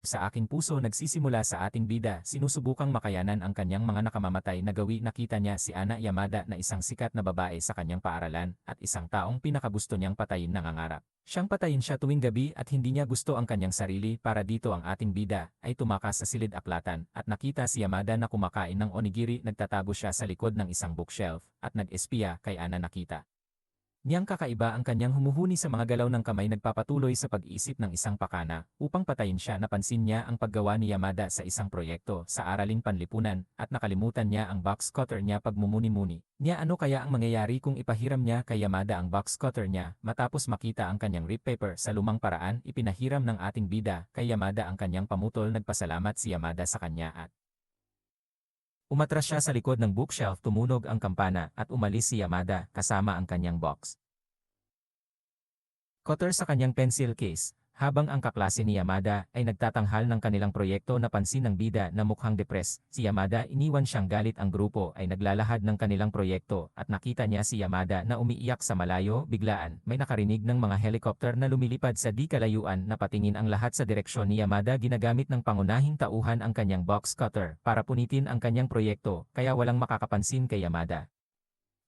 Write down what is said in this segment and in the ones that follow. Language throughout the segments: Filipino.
sa aking puso nagsisimula sa ating bida, sinusubukang makayanan ang kanyang mga nakamamatay na gawi. Nakita niya si Ana Yamada na isang sikat na babae sa kanyang paaralan at isang taong pinakagusto niyang patayin nangangarap siyang patayin siya tuwing gabi at hindi niya gusto ang kanyang sarili. Para dito ang ating bida ay tumakas sa silid aklatan at nakita si Yamada na kumakain ng onigiri. Nagtatago siya sa likod ng isang bookshelf at nag-espiya kay Ana. Nakita niyang kakaiba ang kanyang humuhuni sa mga galaw ng kamay. Nagpapatuloy sa pag-iisip ng isang pakana upang patayin siya. Napansin niya ang paggawa ni Yamada sa isang proyekto sa araling panlipunan at nakalimutan niya ang box cutter niya. Pagmumuni-muni niya ano kaya ang mangyayari kung ipahiram niya kay Yamada ang box cutter niya. Matapos makita ang kanyang rip paper sa lumang paraan, ipinahiram ng ating bida kay Yamada ang kanyang pamutol. Nagpasalamat si Yamada sa kanya at umatras siya sa likod ng bookshelf. Tumunog ang kampana at umalis si Yamada kasama ang kanyang box cutter sa kanyang pencil case. Habang ang kaklase ni Yamada ay nagtatanghal ng kanilang proyekto, napansin ng bida na mukhang depressed si Yamada. Iniwan siyang galit. Ang grupo ay naglalahad ng kanilang proyekto at nakita niya si Yamada na umiiyak sa malayo. Biglaan may nakarinig ng mga helicopter na lumilipad sa di kalayuan. Napatingin ang lahat sa direksyon ni Yamada. Ginagamit ng pangunahing tauhan ang kanyang box cutter para punitin ang kanyang proyekto, kaya walang makakapansin kay Yamada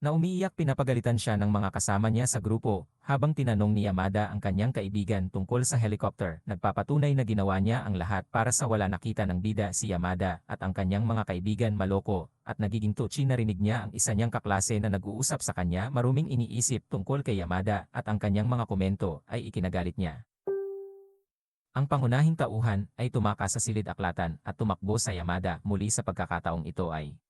na umiiyak. Pinapagalitan siya ng mga kasama niya sa grupo habang tinanong ni Yamada ang kanyang kaibigan tungkol sa helicopter. Nagpapatunay na ginawa niya ang lahat para sa wala. Nakita ng bida si Yamada at ang kanyang mga kaibigan maloko at nagiging touchy. Narinig niya ang isa niyang kaklase na nag-uusap sa kanya. Maruming iniisip tungkol kay Yamada at ang kanyang mga komento ay ikinagalit niya. Ang pangunahing tauhan ay tumakas sa silid aklatan at tumakbo sa Yamada. Muli sa pagkakataong ito ay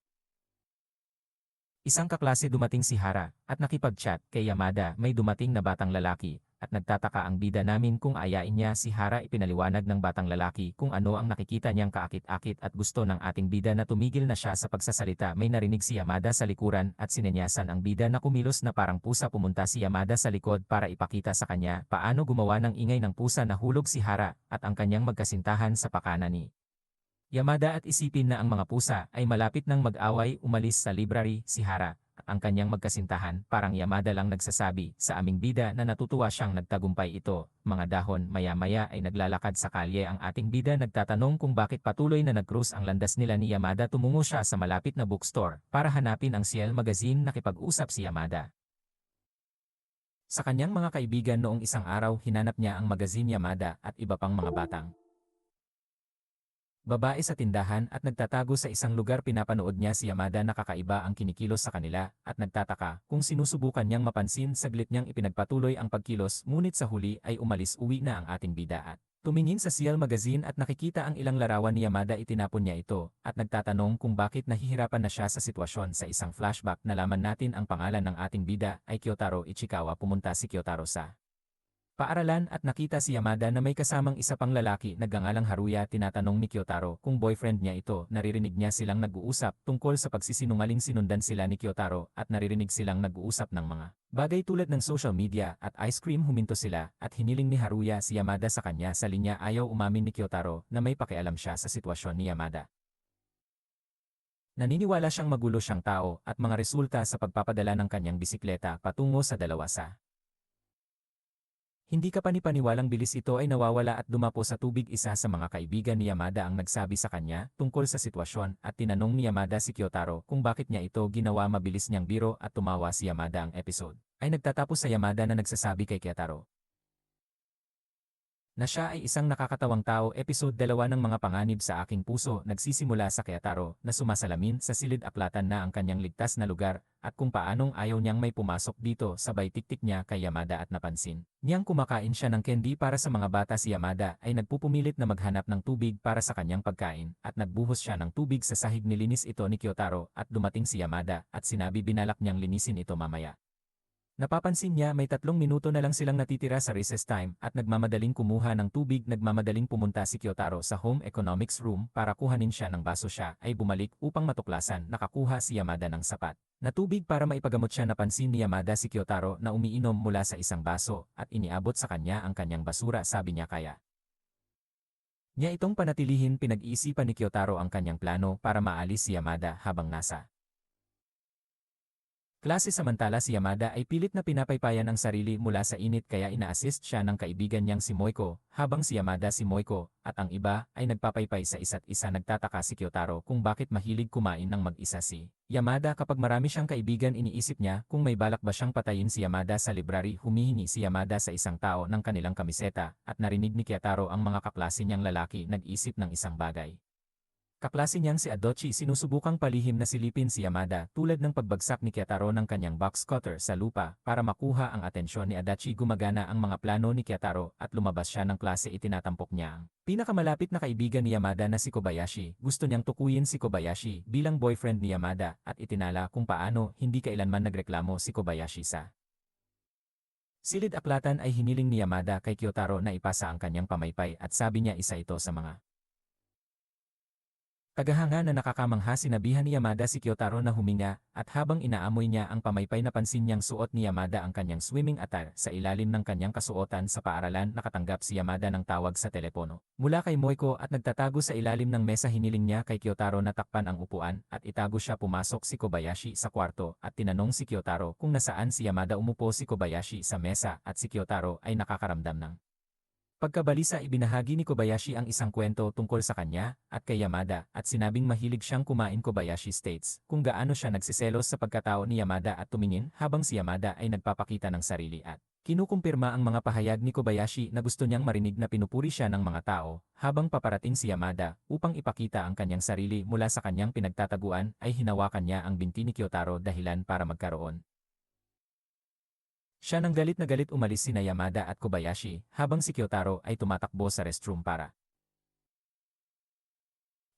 isang kaklase. Dumating si Hara at nakipag-chat kay Yamada. May dumating na batang lalaki at nagtataka ang bida namin kung ayain niya si Hara. Ipinaliwanag ng batang lalaki kung ano ang nakikita niyang kaakit-akit at gusto ng ating bida na tumigil na siya sa pagsasalita. May narinig si Yamada sa likuran at sinenyasan ang bida na kumilos na parang pusa. Pumunta si Yamada sa likod para ipakita sa kanya paano gumawa ng ingay ng pusa. Nahulog si Hara at ang kanyang magkasintahan sa pakana ni Yamada at isipin na ang mga pusa ay malapit ng mag-away. Umalis sa library si Hara at ang kanyang magkasintahan. Parang Yamada lang nagsasabi sa aming bida na natutuwa siyang nagtagumpay ito. Mga dahon. Maya-maya ay naglalakad sa kalye ang ating bida. Nagtatanong kung bakit patuloy na nag-cruise ang landas nila ni Yamada. Tumungo siya sa malapit na bookstore para hanapin ang Ciel magazine. Nakipag-usap si Yamada sa kanyang mga kaibigan. Noong isang araw hinanap niya ang magazine Yamada at iba pang mga batang babae sa tindahan at nagtatago sa isang lugar. Pinapanood niya si Yamada na kakaiba ang kinikilos sa kanila at nagtataka kung sinusubukan niyang mapansin. Saglit niyang ipinagpatuloy ang pagkilos, ngunit sa huli ay uwi na ang ating bida at tumingin sa Ciel magazine at nakikita ang ilang larawan ni Yamada. Itinapon niya ito at nagtatanong kung bakit nahihirapan na siya sa sitwasyon. Sa isang flashback nalaman natin ang pangalan ng ating bida ay Kyotaro Ichikawa. Pumunta si Kyotaro sa paaralan at nakita si Yamada na may kasamang isa pang lalaki. Nagngangalang Haruya. Tinatanong ni Kyotaro kung boyfriend niya ito. Naririnig niya silang nag-uusap tungkol sa pagsisinungaling. Sinundan sila ni Kyotaro at naririnig silang nag-uusap ng mga bagay tulad ng social media at ice cream. Huminto sila at hiniling ni Haruya si Yamada sa kanya. Sa linya ayaw umamin ni Kyotaro na may pakialam siya sa sitwasyon ni Yamada. Naniniwala siyang magulo siyang tao at mga resulta sa pagpapadala ng kanyang bisikleta patungo sa dalawa sa hindi kapani-paniwalang bilis. Ito ay nawawala at dumapo sa tubig. Isa sa mga kaibigan ni Yamada ang nagsabi sa kanya tungkol sa sitwasyon at tinanong ni Yamada si Kyotaro kung bakit niya ito ginawa. Mabilis niyang biro at tumawa si Yamada. Ang episode ay nagtatapos sa Yamada na nagsasabi kay Kyotaro na siya ay isang nakakatawang tao. Episode 2 ng mga panganib sa aking puso. Nagsisimula sa Kyotaro na sumasalamin sa silid aklatan na ang kanyang ligtas na lugar at kung paanong ayaw niyang may pumasok dito. Sabay tiktik niya kay Yamada at napansin niyang kumakain siya ng candy para sa mga bata. Si Yamada ay nagpupumilit na maghanap ng tubig para sa kanyang pagkain at nagbuhos siya ng tubig sa sahig. Nilinis ito ni Kyotaro at dumating si Yamada at sinabi binalak niyang linisin ito mamaya. Napapansin niya may 3 minuto na lang silang natitira sa recess time at nagmamadaling kumuha ng tubig. Nagmamadaling pumunta si Kyotaro sa home economics room para kuhanin siya ng baso. Siya ay bumalik upang matuklasan nakakuha si Yamada ng sapat na tubig para maipagamot siya. Napansin ni Yamada si Kyotaro na umiinom mula sa isang baso at iniabot sa kanya ang kanyang basura. Sabi niya kaya niya itong panatilihin. Pinag-iisipan ni Kyotaro ang kanyang plano para maalis si Yamada habang nasa Klase samantala si Yamada ay pilit na pinapaypayan ang sarili mula sa init kaya ina-assist siya ng kaibigan niyang si Moiko, habang si Yamada si Moiko, at ang iba ay nagpapaypay sa isa't isa. Nagtataka si Kyotaro kung bakit mahilig kumain ng mag-isa si Yamada. Kapag marami siyang kaibigan, iniisip niya kung may balak ba siyang patayin si Yamada sa library. Humihingi si Yamada sa isang tao ng kanilang kamiseta at narinig ni Kyotaro ang mga kaklase niyang lalaki nag-isip ng isang bagay. Kaklase niyang si Adochi sinusubukang palihim na silipin si Yamada tulad ng pagbagsak ni Kyotaro ng kanyang box cutter sa lupa para makuha ang atensyon ni Adachi. Gumagana ang mga plano ni Kyotaro at lumabas siya ng klase. Itinatampok niya ang pinakamalapit na kaibigan ni Yamada na si Kobayashi. Gusto niyang tukuyin si Kobayashi bilang boyfriend ni Yamada at itinala kung paano hindi kailanman nagreklamo si Kobayashi sa silid aklatan. Ay hiniling ni Yamada kay Kyotaro na ipasa ang kanyang pamaypay at sabi niya isa ito sa mga tagahanga na nakakamangha. Sinabihan ni Yamada si Kyotaro na huminga, at habang inaamoy niya ang pamaypay napansin niyang suot ni Yamada ang kanyang swimming attire sa ilalim ng kanyang kasuotan sa paaralan. Nakatanggap si Yamada ng tawag sa telepono mula kay Moiko at nagtatago sa ilalim ng mesa. Hiniling niya kay Kyotaro na takpan ang upuan at itago siya. Pumasok si Kobayashi sa kwarto at tinanong si Kyotaro kung nasaan si Yamada. Umupo si Kobayashi sa mesa at si Kyotaro ay nakakaramdam ng pagkabalisa. Ibinahagi ni Kobayashi ang isang kwento tungkol sa kanya at kay Yamada at sinabing mahilig siyang kumain. Kobayashi states kung gaano siya nagsiselos sa pagkatao ni Yamada at tumingin habang si Yamada ay nagpapakita ng sarili at kinukumpirma ang mga pahayag ni Kobayashi na gusto niyang marinig na pinupuri siya ng mga tao. Habang paparating si Yamada upang ipakita ang kanyang sarili mula sa kanyang pinagtataguan ay hinawakan niya ang binti ni Kyotaro dahilan para magkaroon siya ng galit na galit. Umalis sina Yamada at Kobayashi habang si Kyotaro ay tumatakbo sa restroom para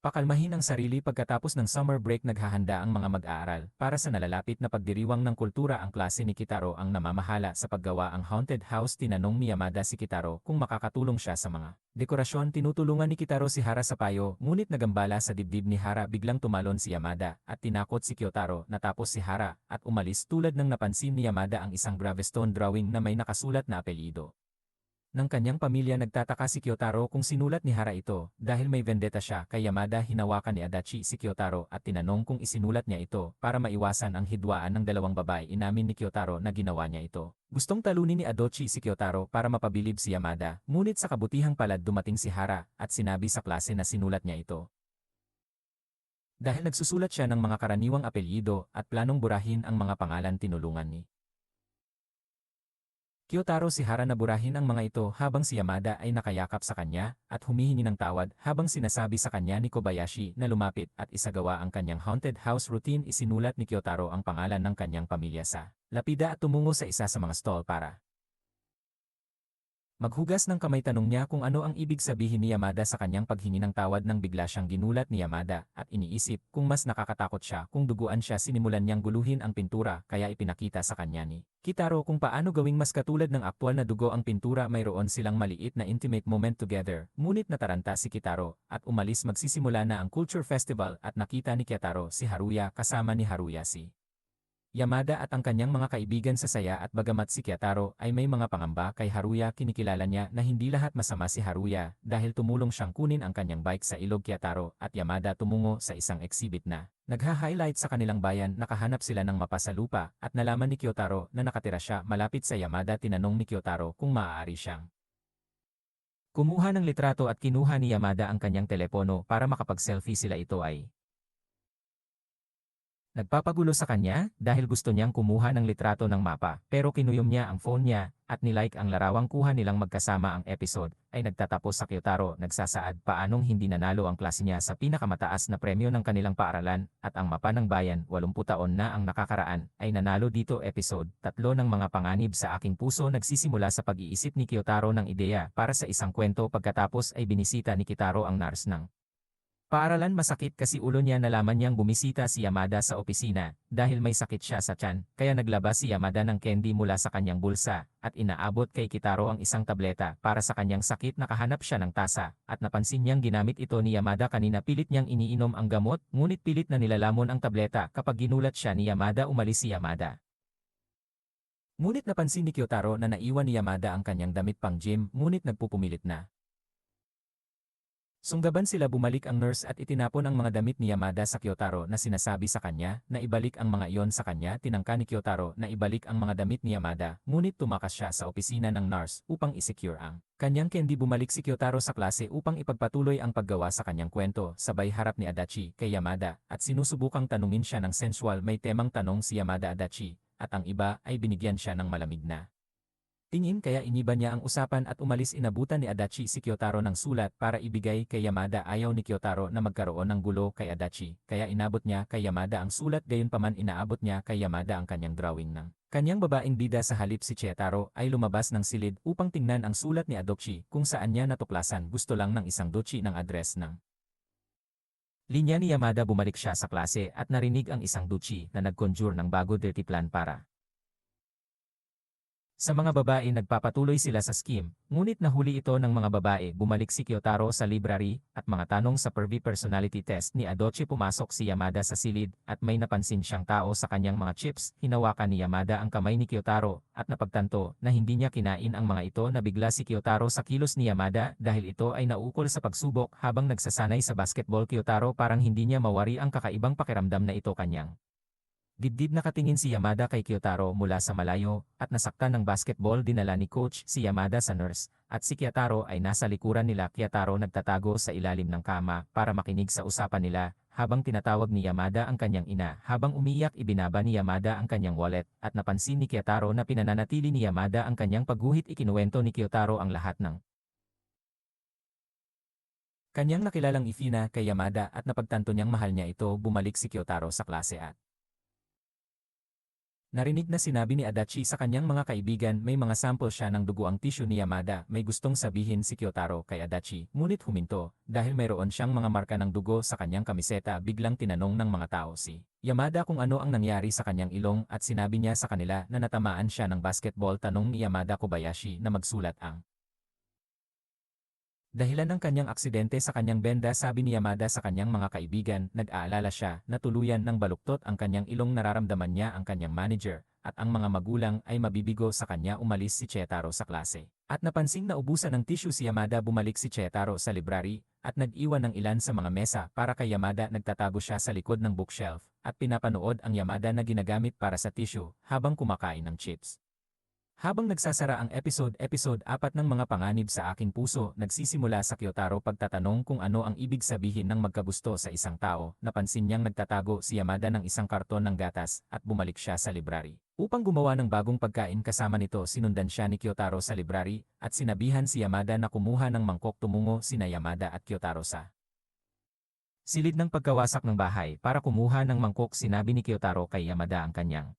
pakalmahin ang sarili. Pagkatapos ng summer break, naghahanda ang mga mag-aaral para sa nalalapit na pagdiriwang ng kultura. Ang klase ni Kitaro ang namamahala sa paggawa ang haunted house. Tinanong ni Yamada si Kitaro kung makakatulong siya sa mga dekorasyon. Tinutulungan ni Kitaro si Hara sa payo, ngunit nagambala sa dibdib ni Hara. Biglang tumalon si Yamada at tinakot si Kyotaro. Natapos si Hara at umalis tulad ng napansin ni Yamada ang isang gravestone drawing na may nakasulat na apelyido ng kanyang pamilya. Nagtataka si Kyotaro kung sinulat ni Hara ito dahil may vendetta siya kay Yamada. Hinawakan ni Adachi si Kyotaro at tinanong kung isinulat niya ito para maiwasan ang hidwaan ng dalawang babae. Inamin ni Kyotaro na ginawa niya ito. Gustong talunin ni Adachi si Kyotaro para mapabilib si Yamada, ngunit sa kabutihang palad dumating si Hara at sinabi sa klase na sinulat niya ito dahil nagsusulat siya ng mga karaniwang apelyido at planong burahin ang mga pangalan. Tinulungan ni Kyotaro si Hara na burahin ang mga ito habang si Yamada ay nakayakap sa kanya at humihingi ng tawad habang sinasabi sa kanya ni Kobayashi na lumapit at isagawa ang kanyang haunted house routine. Isinulat ni Kyotaro ang pangalan ng kanyang pamilya sa lapida at tumungo sa isa sa mga stall para maghugas ng kamay. Tanong niya kung ano ang ibig sabihin ni Yamada sa kanyang paghingi ng tawad. Nang bigla siyang ginulat ni Yamada at iniisip kung mas nakakatakot siya kung duguan siya. Sinimulan niyang guluhin ang pintura kaya ipinakita sa kanya ni Kitaro kung paano gawing mas katulad ng aktwal na dugo ang pintura. Mayroon silang maliit na intimate moment together, ngunit nataranta si Kitaro at umalis. Magsisimula na ang culture festival at nakita ni Kitaro si Haruya kasama ni Haruya si Yamada at ang kanyang mga kaibigan sa saya. At bagamat si Kyotaro ay may mga pangamba kay Haruya, kinikilala niya na hindi lahat masama si Haruya dahil tumulong siyang kunin ang kanyang bike sa ilog. Kyotaro at Yamada tumungo sa isang exhibit na nagha-highlight sa kanilang bayan. Nakahanap sila ng mapa sa lupa at nalaman ni Kyotaro na nakatira siya malapit sa Yamada. Tinanong ni Kyotaro kung maaari siyang kumuha ng litrato at kinuha ni Yamada ang kanyang telepono para makapag-selfie sila. Ito ay nagpapagulo sa kanya dahil gusto niyang kumuha ng litrato ng mapa pero kinuyom niya ang phone niya at nilike ang larawang kuha nilang magkasama. Ang episode ay nagtatapos sa Kyotaro nagsasaad paanong hindi nanalo ang klase niya sa pinakamataas na premyo ng kanilang paaralan at ang mapa ng bayan 80 taon na ang nakakaraan ay nanalo dito. Episode 3 ng mga panganib sa aking puso. Nagsisimula sa pag-iisip ni Kyotaro ng ideya para sa isang kwento. Pagkatapos ay binisita ni Kitaro ang nurse ng paaralan. Masakit kasi ulo niya. Nalaman niyang bumisita si Yamada sa opisina dahil may sakit siya sa tiyan kaya naglabas si Yamada ng candy mula sa kanyang bulsa at inaabot kay Kitaro ang isang tableta para sa kanyang sakit. Nakahanap siya ng tasa at napansin niyang ginamit ito ni Yamada kanina. Pilit niyang iniinom ang gamot ngunit pilit na nilalamon ang tableta. Kapag ginulat siya ni Yamada, umalis si Yamada. Ngunit napansin ni Kyotaro na naiwan ni Yamada ang kanyang damit pang gym ngunit nagpupumilit na Sunggaban sila bumalik ang nurse at itinapon ang mga damit ni Yamada sa Kyotaro na sinasabi sa kanya na ibalik ang mga iyon sa kanya. Tinangka ni Kyotaro na ibalik ang mga damit ni Yamada, ngunit tumakas siya sa opisina ng nurse upang isecure ang kanyang candy. Bumalik si Kyotaro sa klase upang ipagpatuloy ang paggawa sa kanyang kwento, sabay harap ni Adachi kay Yamada at sinusubukang tanungin siya ng sensual. May temang tanong si Yamada Adachi, at ang iba ay binigyan siya ng malamig na tingin, kaya iniba niya ang usapan at umalis. Inabutan ni Adachi si Kyotaro ng sulat para ibigay kay Yamada. Ayaw ni Kyotaro na magkaroon ng gulo kay Adachi, kaya inabot niya kay Yamada ang sulat. Gayunpaman inaabot niya kay Yamada ang kanyang drawing ng kanyang babaeng bida. Sa halip si Chietaro ay lumabas ng silid upang tingnan ang sulat ni Adochi, kung saan niya natuklasan gusto lang ng isang dochi ng address ng linya ni Yamada. Bumalik siya sa klase at narinig ang isang dochi na nag-conjure ng bago dirty plan para sa mga babae. Nagpapatuloy sila sa scheme, ngunit nahuli ito ng mga babae. Bumalik si Kyotaro sa library at mga tanong sa pervy personality test ni Adochi. Pumasok si Yamada sa silid at may napansin siyang tao sa kanyang mga chips. Hinawakan ni Yamada ang kamay ni Kyotaro at napagtanto na hindi niya kinain ang mga ito. Nabigla si Kyotaro sa kilos ni Yamada dahil ito ay naukol sa pagsubok habang nagsasanay sa basketball. Kyotaro parang hindi niya mawari ang kakaibang pakiramdam na ito kanyang dibdib. Nakatingin si Yamada kay Kyotaro mula sa malayo at nasaktan ng basketball. Dinala ni coach si Yamada sa nurse at si Kyotaro ay nasa likuran nila. Kyotaro nagtatago sa ilalim ng kama para makinig sa usapan nila habang tinatawag ni Yamada ang kanyang ina. Habang umiiyak, ibinaba ni Yamada ang kanyang wallet at napansin ni Kyotaro na pinananatili ni Yamada ang kanyang pagguhit. Ikinuwento ni Kyotaro ang lahat ng kanyang nakilalang Ifina kay Yamada at napagtanto niyang mahal niya ito. Bumalik si Kyotaro sa klase at narinig na sinabi ni Adachi sa kanyang mga kaibigan may mga sample siya ng dugo ang tissue ni Yamada. May gustong sabihin si Kyotaro kay Adachi, ngunit huminto dahil mayroon siyang mga marka ng dugo sa kanyang kamiseta. Biglang tinanong ng mga tao si Yamada kung ano ang nangyari sa kanyang ilong at sinabi niya sa kanila na natamaan siya ng basketball. Tanong ni Yamada Kobayashi na magsulat ang dahilan ng kanyang aksidente sa kanyang benda. Sabi ni Yamada sa kanyang mga kaibigan, nag-aalala siya na tuluyan ng baluktot ang kanyang ilong. Nararamdaman niya ang kanyang manager at ang mga magulang ay mabibigo sa kanya. Umalis si Chietaro sa klase at napansing na ubusan ng tissue si Yamada. Bumalik si Chietaro sa library at nag-iwan ng ilan sa mga mesa para kay Yamada. Nagtatago siya sa likod ng bookshelf at pinapanood ang Yamada na ginagamit para sa tissue habang kumakain ng chips. Habang nagsasara ang episode 4 ng mga panganib sa aking puso, nagsisimula sa Kyotaro pagtatanong kung ano ang ibig sabihin ng magkagusto sa isang tao. Napansin niyang nagtatago si Yamada ng isang karton ng gatas at bumalik siya sa library upang gumawa ng bagong pagkain. Kasama nito sinundan siya ni Kyotaro sa library at sinabihan si Yamada na kumuha ng mangkok. Tumungo sina Yamada at Kyotaro sa silid ng pagkawasak ng bahay para kumuha ng mangkok. Sinabi ni Kyotaro kay Yamada ang kanyang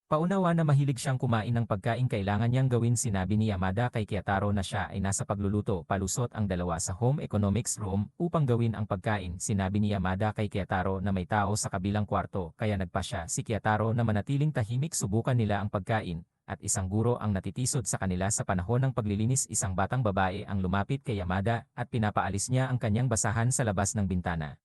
paunawa na mahilig siyang kumain ng pagkain kailangan niyang gawin. Sinabi ni Yamada kay Kyotaro na siya ay nasa pagluluto. Palusot ang dalawa sa home economics room upang gawin ang pagkain. Sinabi ni Yamada kay Kyotaro na may tao sa kabilang kwarto kaya nagpasya si Kyotaro na manatiling tahimik. Subukan nila ang pagkain at isang guro ang natitisod sa kanila sa panahon ng paglilinis. Isang batang babae ang lumapit kay Yamada at pinapaalis niya ang kanyang basahan sa labas ng bintana.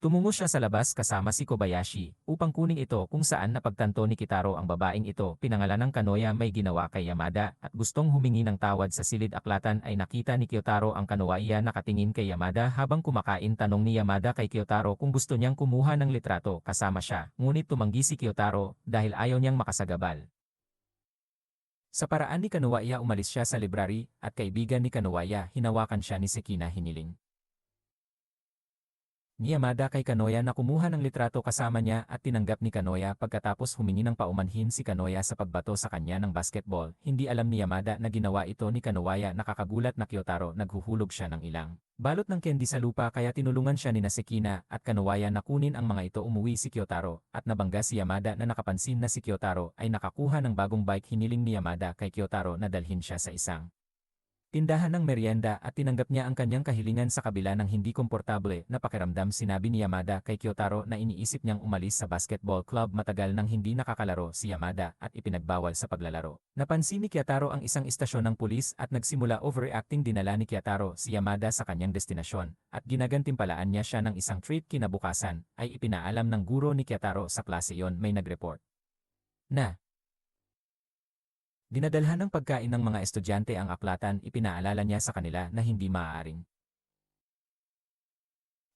Tumungo siya sa labas kasama si Kobayashi upang kunin ito, kung saan napagtanto ni Kitaro ang babaeng ito. Pinangalanang Kanoya may ginawa kay Yamada at gustong humingi ng tawad. Sa silid aklatan ay nakita ni Kyotaro ang Kanoya nakatingin kay Yamada habang kumakain. Tanong ni Yamada kay Kyotaro kung gusto niyang kumuha ng litrato kasama siya, ngunit tumanggi si Kyotaro dahil ayaw niyang makasagabal. Sa paraan ni Kanoya, umalis siya sa library at kaibigan ni Kanoya, hinawakan siya ni Sekina. Hiniling ni Yamada kay Kanoya na kumuha ng litrato kasama niya at tinanggap ni Kanoya. Pagkatapos humingi ng paumanhin si Kanoya sa pagbato sa kanya ng basketball. Hindi alam ni Yamada na ginawa ito ni Kanoya. Nakakagulat na Kyotaro, naghuhulog siya ng ilang balot ng candy sa lupa kaya tinulungan siya ni Sekina at Kanoya na kunin ang mga ito. Umuwi si Kyotaro at nabangga si Yamada na nakapansin na si Kyotaro ay nakakuha ng bagong bike. Hiniling ni Yamada kay Kyotaro na dalhin siya sa isang tindahan ng merienda at tinanggap niya ang kanyang kahilingan sa kabila ng hindi komportable na pakiramdam. Sinabi ni Yamada kay Kyotaro na iniisip niyang umalis sa basketball club. Matagal nang hindi nakakalaro si Yamada at ipinagbawal sa paglalaro. Napansin ni Kyotaro ang isang istasyon ng pulis at nagsimula overreacting. Dinala ni Kyotaro si Yamada sa kanyang destinasyon at ginagantimpalaan niya siya ng isang treat. Kinabukasan ay ipinaalam ng guro ni Kyotaro sa klase yon may nagreport na Dinadalhan ng pagkain ng mga estudyante ang aklatan, ipinaalala niya sa kanila na hindi maaaring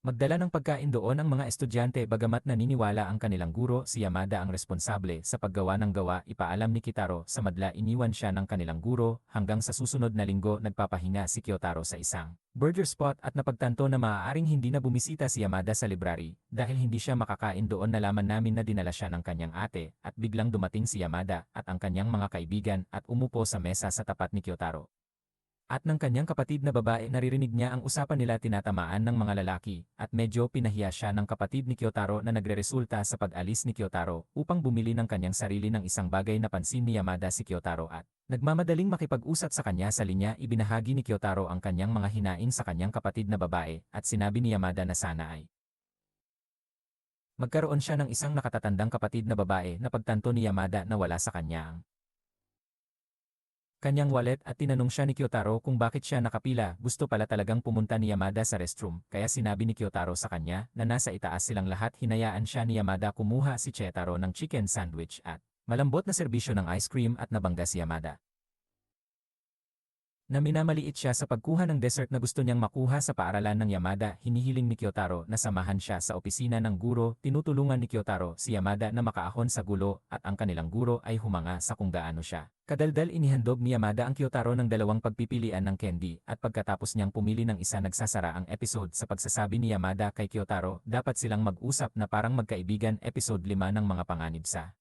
magdala ng pagkain doon ang mga estudyante bagamat naniniwala ang kanilang guro si Yamada ang responsable sa paggawa ng gawa. Ipaalam ni Kitaro sa madla, iniwan siya ng kanilang guro hanggang sa susunod na linggo. Nagpapahinga si Kyotaro sa isang burger spot at napagtanto na maaaring hindi na bumisita si Yamada sa library dahil hindi siya makakain doon. Nalaman namin na dinala siya ng kanyang ate at biglang dumating si Yamada at ang kanyang mga kaibigan at umupo sa mesa sa tapat ni Kyotaro at ng kanyang kapatid na babae. Naririnig niya ang usapan nila, tinatamaan ng mga lalaki, at medyo pinahiya siya ng kapatid ni Kyotaro na nagreresulta sa pag-alis ni Kyotaro upang bumili ng kanyang sarili ng isang bagay. Napansin ni Yamada si Kyotaro at nagmamadaling makipag-usap sa kanya sa linya. Ibinahagi ni Kyotaro ang kanyang mga hinaing sa kanyang kapatid na babae at sinabi ni Yamada na sana ay magkaroon siya ng isang nakatatandang kapatid na babae. Napagtanto ni Yamada na wala sa kanya ang kanyang wallet at tinanong siya ni Kyotaro kung bakit siya nakapila. Gusto pala talagang pumunta ni Yamada sa restroom kaya sinabi ni Kyotaro sa kanya na nasa itaas silang lahat. Hinayaan siya ni Yamada kumuha si Chetaro ng chicken sandwich at malambot na serbisyo ng ice cream at nabangga si Yamada na minamaliit siya sa pagkuha ng dessert na gusto niyang makuha sa paaralan ng Yamada. Hinihiling ni Kyotaro na samahan siya sa opisina ng guro. Tinutulungan ni Kyotaro si Yamada na makaahon sa gulo at ang kanilang guro ay humanga sa kung gaano siya kadaldal. Inihandog ni Yamada ang Kyotaro ng dalawang pagpipilian ng candy at pagkatapos niyang pumili ng isa, nagsasara ang episode sa pagsasabi ni Yamada kay Kyotaro dapat silang mag-usap na parang magkaibigan. Episode 5 ng mga panganib sa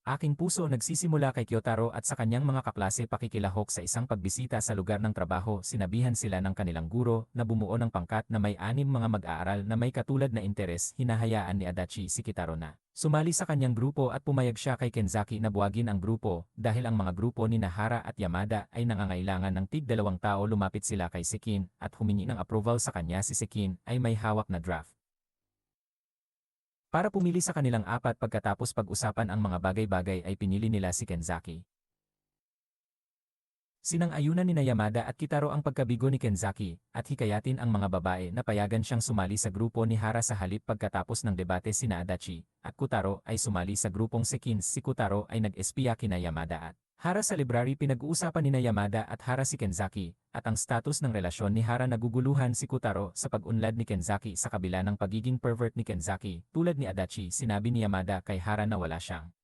aking puso. Nagsisimula kay Kyotaro at sa kanyang mga kaklase pakikilahok sa isang pagbisita sa lugar ng trabaho. Sinabihan sila ng kanilang guro na bumuo ng pangkat na may 6 mga mag-aaral na may katulad na interes. Hinahayaan ni Adachi si Kitaro na sumali sa kanyang grupo at pumayag siya kay Kenzaki na buwagin ang grupo dahil ang mga grupo ni Hara at Yamada ay nangangailangan ng tig-2 tao. Lumapit sila kay Sekin at humingi ng approval sa kanya. Si Sekin ay may hawak na draft para pumili sa kanilang 4. Pagkatapos pag-usapan ang mga bagay-bagay ay pinili nila si Kenzaki. Sinang-ayunan ni Yamada at Kitaro ang pagkabigo ni Kenzaki at hikayatin ang mga babae na payagan siyang sumali sa grupo ni Hara. Sa halip, pagkatapos ng debate sina Adachi at Kutaro ay sumali sa grupong Sekin. Si Kutaro ay nag-espiya kina Yamada at Hara sa library. Pinag-uusapan ni Yamada at Hara si Kenzaki at ang status ng relasyon ni Hara. Naguguluhan si Kutaro sa pag-unlad ni Kenzaki sa kabila ng pagiging pervert ni Kenzaki. Tulad ni Adachi, sinabi ni Yamada kay Hara na wala siyang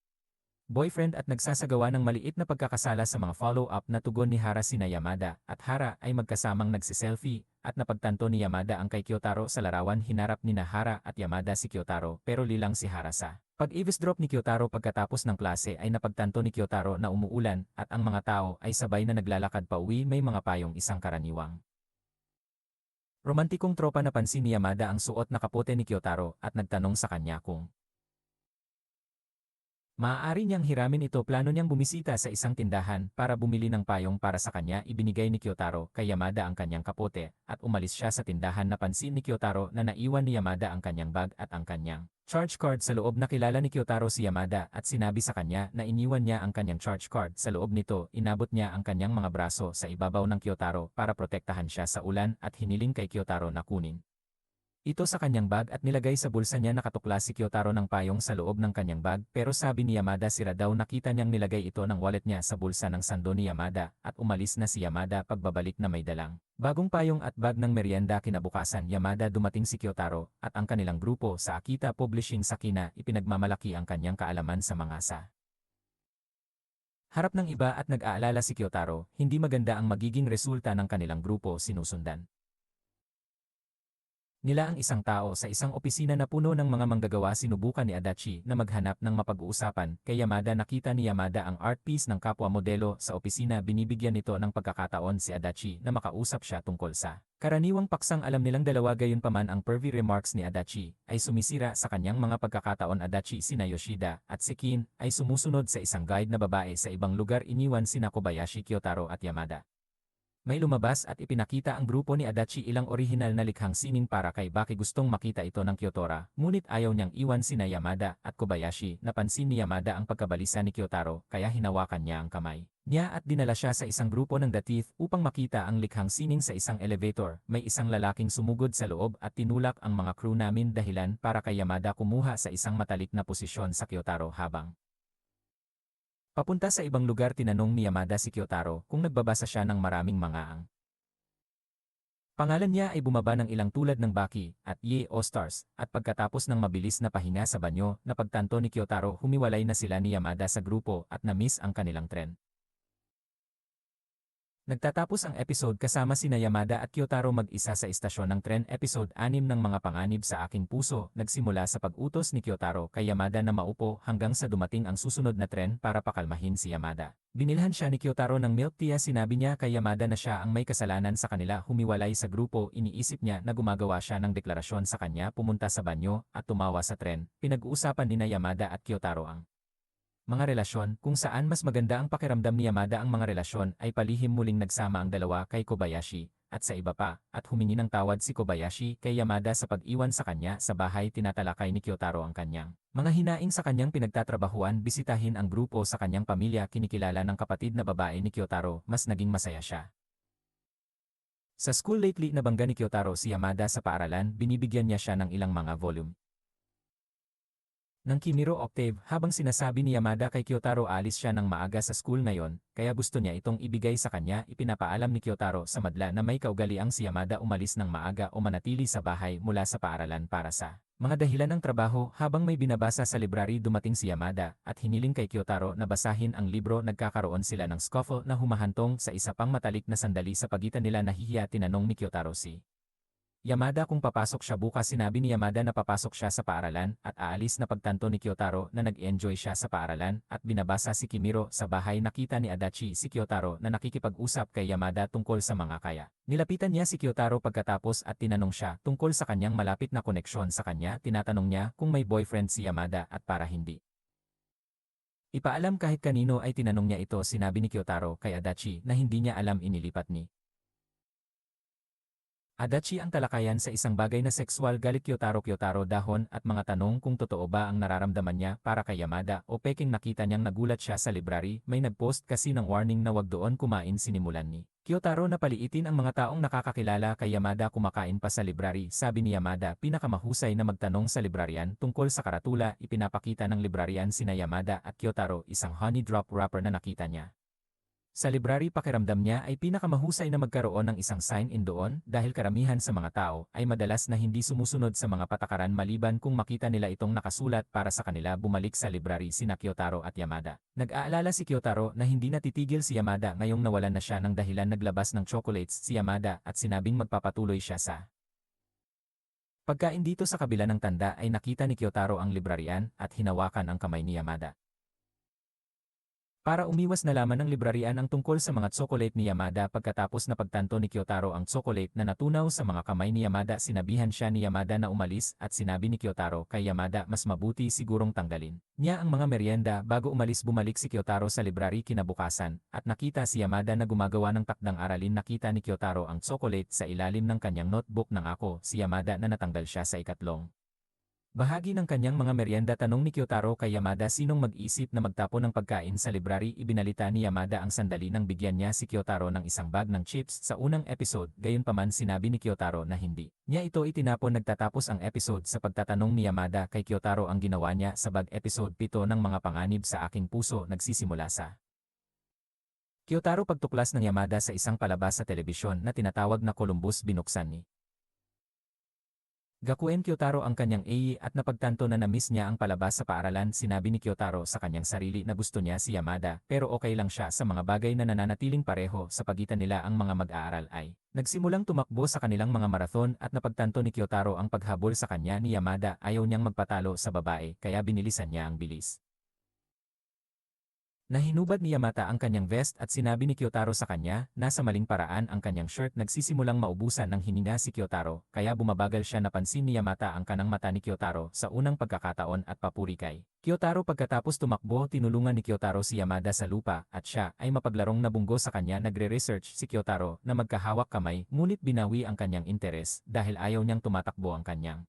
boyfriend at nagsasagawa ng maliit na pagkakasala. Sa mga follow-up na tugon ni Hara, sina Yamada at Hara ay magkasamang nagsiselfie at napagtanto ni Yamada ang kay Kyotaro sa larawan. Hinarap ni Hara at Yamada si Kyotaro pero lilang si Hara. Sa pag-eavesdrop ni Kyotaro pagkatapos ng klase ay napagtanto ni Kyotaro na umuulan at ang mga tao ay sabay na naglalakad pa uwi. May mga payong, isang karaniwang romantikong tropa. Napansin ni Yamada ang suot na kapote ni Kyotaro at nagtanong sa kanya kung maaari niyang hiramin ito. Plano niyang bumisita sa isang tindahan para bumili ng payong para sa kanya. Ibinigay ni Kyotaro kay Yamada ang kanyang kapote at umalis siya sa tindahan. Napansin ni Kyotaro na naiwan ni Yamada ang kanyang bag at ang kanyang charge card sa loob. Nakilala ni Kyotaro si Yamada at sinabi sa kanya na iniwan niya ang kanyang charge card sa loob nito. Inabot niya ang kanyang mga braso sa ibabaw ng Kyotaro para protektahan siya sa ulan at hiniling kay Kyotaro na kunin ito sa kanyang bag at nilagay sa bulsa niya. Nakatuklas si Kyotaro ng payong sa loob ng kanyang bag pero sabi ni Yamada sira daw. Nakita niyang nilagay ito ng wallet niya sa bulsa ng sando ni Yamada at umalis na si Yamada. Pagbabalik na may dalang bagong payong at bag ng merienda. Kinabukasan, Yamada dumating si Kyotaro at ang kanilang grupo sa Akita Publishing Sakina. Ipinagmamalaki ang kanyang kaalaman sa mga sa harap ng iba at nag-aalala si Kyotaro hindi maganda ang magiging resulta ng kanilang grupo. Sinusundan nila ang isang tao sa isang opisina na puno ng mga manggagawa. Sinubukan ni Adachi na maghanap ng mapag-uusapan kay Yamada. Nakita ni Yamada ang art piece ng kapwa modelo sa opisina. Binibigyan nito ng pagkakataon si Adachi na makausap siya tungkol sa karaniwang paksang alam nilang dalawa. Gayunpaman, ang pervy remarks ni Adachi ay sumisira sa kanyang mga pagkakataon. Adachi, sina Yoshida at Sekin ay sumusunod sa isang guide na babae sa ibang lugar. Iniwan sina Kobayashi, Kyotaro at Yamada. May lumabas at ipinakita ang grupo ni Adachi ilang orihinal na likhang sining para kay Baki. Gustong makita ito ng Kyotaro, ngunit ayaw niyang iwan sina Yamada at Kobayashi. Napansin ni Yamada ang pagkabalisa ni Kyotaro kaya hinawakan niya ang kamay niya at dinala siya sa isang grupo ng The Teeth upang makita ang likhang sining sa isang elevator. May isang lalaking sumugod sa loob at tinulak ang mga crew namin, dahilan para kay Yamada kumuha sa isang matalik na posisyon sa Kyotaro habang Papunta sa ibang lugar tinanong ni Yamada si Kyotaro kung nagbabasa siya ng maraming mga ang pangalan niya ay bumaba ng ilang tulad ng Baki at Ye o Stars, at pagkatapos ng mabilis na pahinga sa banyo, napagtanto ni Kyotaro humiwalay na sila ni Yamada sa grupo at na-miss ang kanilang tren. Nagtatapos ang episode kasama sina Yamada at Kyotaro mag-isa sa istasyon ng tren. Episode 6 ng mga panganib sa aking puso, nagsimula sa pag-utos ni Kyotaro kay Yamada na maupo hanggang sa dumating ang susunod na tren para pakalmahin si Yamada. Binilhan siya ni Kyotaro ng milk tea. Sinabi niya kay Yamada na siya ang may kasalanan sa kanila humiwalay sa grupo. Iniisip niya na gumagawa siya ng deklarasyon sa kanya, pumunta sa banyo at tumawa sa tren. Pinag-uusapan nina Yamada at Kyotaro ang mga relasyon, kung saan mas maganda ang pakiramdam ni Yamada. Ang mga relasyon ay palihim muling nagsama ang dalawa kay Kobayashi, at sa iba pa, at humingi ng tawad si Kobayashi kay Yamada sa pag-iwan sa kanya sa bahay. Tinatalakay ni Kyotaro ang kanyang mga hinaing sa kanyang pinagtatrabahuan, bisitahin ang grupo sa kanyang pamilya. Kinikilala ng kapatid na babae ni Kyotaro, mas naging masaya siya. Sa school lately, nabangga ni Kyotaro si Yamada sa paaralan, binibigyan niya siya ng ilang mga volume ng Kimiro Octave. Habang sinasabi ni Yamada kay Kyotaro alis siya ng maaga sa school ngayon, kaya gusto niya itong ibigay sa kanya. Ipinapaalam ni Kyotaro sa madla na may kaugaliang si Yamada umalis ng maaga o manatili sa bahay mula sa paaralan para sa mga dahilan ng trabaho. Habang may binabasa sa library, dumating si Yamada at hiniling kay Kyotaro na basahin ang libro. Nagkakaroon sila ng scuffle na humahantong sa isa pang matalik na sandali sa pagitan nila. Nahihiya tinanong ni Kyotaro si Yamada kung papasok siya bukas. Sinabi ni Yamada na papasok siya sa paaralan at aalis. Na pagtanto ni Kyotaro na nag-enjoy siya sa paaralan at binabasa si Kimiro sa bahay. Nakita ni Adachi si Kyotaro na nakikipag-usap kay Yamada tungkol sa mga kaya. Nilapitan niya si Kyotaro pagkatapos at tinanong siya tungkol sa kanyang malapit na koneksyon sa kanya. Tinatanong niya kung may boyfriend si Yamada at para hindi ipaalam kahit kanino ay tinanong niya ito. Sinabi ni Kyotaro kay Adachi na hindi niya alam. Inilipat ni Adachi ang talakayan sa isang bagay na sexual. Galit Kyotaro dahon at mga tanong kung totoo ba ang nararamdaman niya para kay Yamada o peking. Nakita niyang nagulat siya sa library. May nagpost kasi ng warning na wag doon kumain. Sinimulan ni Kyotaro na paliitin ang mga taong nakakakilala kay Yamada kumakain pa sa library. Sabi ni Yamada pinakamahusay na magtanong sa librarian tungkol sa karatula. Ipinapakita ng librarian sina Yamada at Kyotaro isang honey drop wrapper na nakita niya sa library. Pakiramdam niya ay pinakamahusay na magkaroon ng isang sign-in doon dahil karamihan sa mga tao ay madalas na hindi sumusunod sa mga patakaran maliban kung makita nila itong nakasulat para sa kanila. Bumalik sa library sina Kyotaro at Yamada. Nag-aalala si Kyotaro na hindi natitigil si Yamada ngayong nawalan na siya ng dahilan. Naglabas ng chocolates si Yamada at sinabing magpapatuloy siya sa pagkain dito. Sa kabila ng tanda ay nakita ni Kyotaro ang librarian at hinawakan ang kamay ni Yamada. Para umiwas na laman ng librarian ang tungkol sa mga tsokolate ni Yamada. Pagkatapos na pagtanto ni Kyotaro ang tsokolate na natunaw sa mga kamay ni Yamada, sinabihan siya ni Yamada na umalis at sinabi ni Kyotaro kay Yamada mas mabuti sigurong tanggalin niya ang mga merienda bago umalis. Bumalik si Kyotaro sa library kinabukasan at nakita si Yamada na gumagawa ng takdang aralin. Nakita ni Kyotaro ang tsokolate sa ilalim ng kanyang notebook. Nang ako si Yamada na natanggal siya sa ikatlong bahagi ng kanyang mga merienda. Tanong ni Kyotaro kay Yamada sinong mag-isip na magtapon ng pagkain sa library. Ibinalita ni Yamada ang sandali nang bigyan niya si Kyotaro ng isang bag ng chips sa unang episode. Gayunpaman sinabi ni Kyotaro na hindi niya ito itinapon. Nagtatapos ang episode sa pagtatanong ni Yamada kay Kyotaro ang ginawa niya sa bag. Episode 7 ng mga panganib sa aking puso nagsisimula sa Kyotaro pagtuklas ng Yamada sa isang palabas sa telebisyon na tinatawag na Columbus. Binuksan ni Gakuen Kyotaro ang kanyang AE at napagtanto na na-miss niya ang palabas sa paaralan. Sinabi ni Kyotaro sa kanyang sarili na gusto niya si Yamada pero okay lang siya sa mga bagay na nananatiling pareho sa pagitan nila. Ang mga mag-aaral ay nagsimulang tumakbo sa kanilang mga marathon at napagtanto ni Kyotaro ang paghabol sa kanya ni Yamada. Ayaw niyang magpatalo sa babae kaya binilisan niya ang bilis. Nahinubad ni Yamada ang kanyang vest at sinabi ni Kyotaro sa kanya, nasa maling paraan ang kanyang shirt. Nagsisimulang maubusan ng hininga si Kyotaro, kaya bumabagal siya. Napansin ni Yamada ang kanang mata ni Kyotaro sa unang pagkakataon at papuri kay Kyotaro. Pagkatapos tumakbo, tinulungan ni Kyotaro si Yamada sa lupa at siya ay mapaglarong nabunggo sa kanya. Nagre-research si Kyotaro na magkahawak kamay, ngunit binawi ang kanyang interes dahil ayaw niyang tumatakbo ang kanyang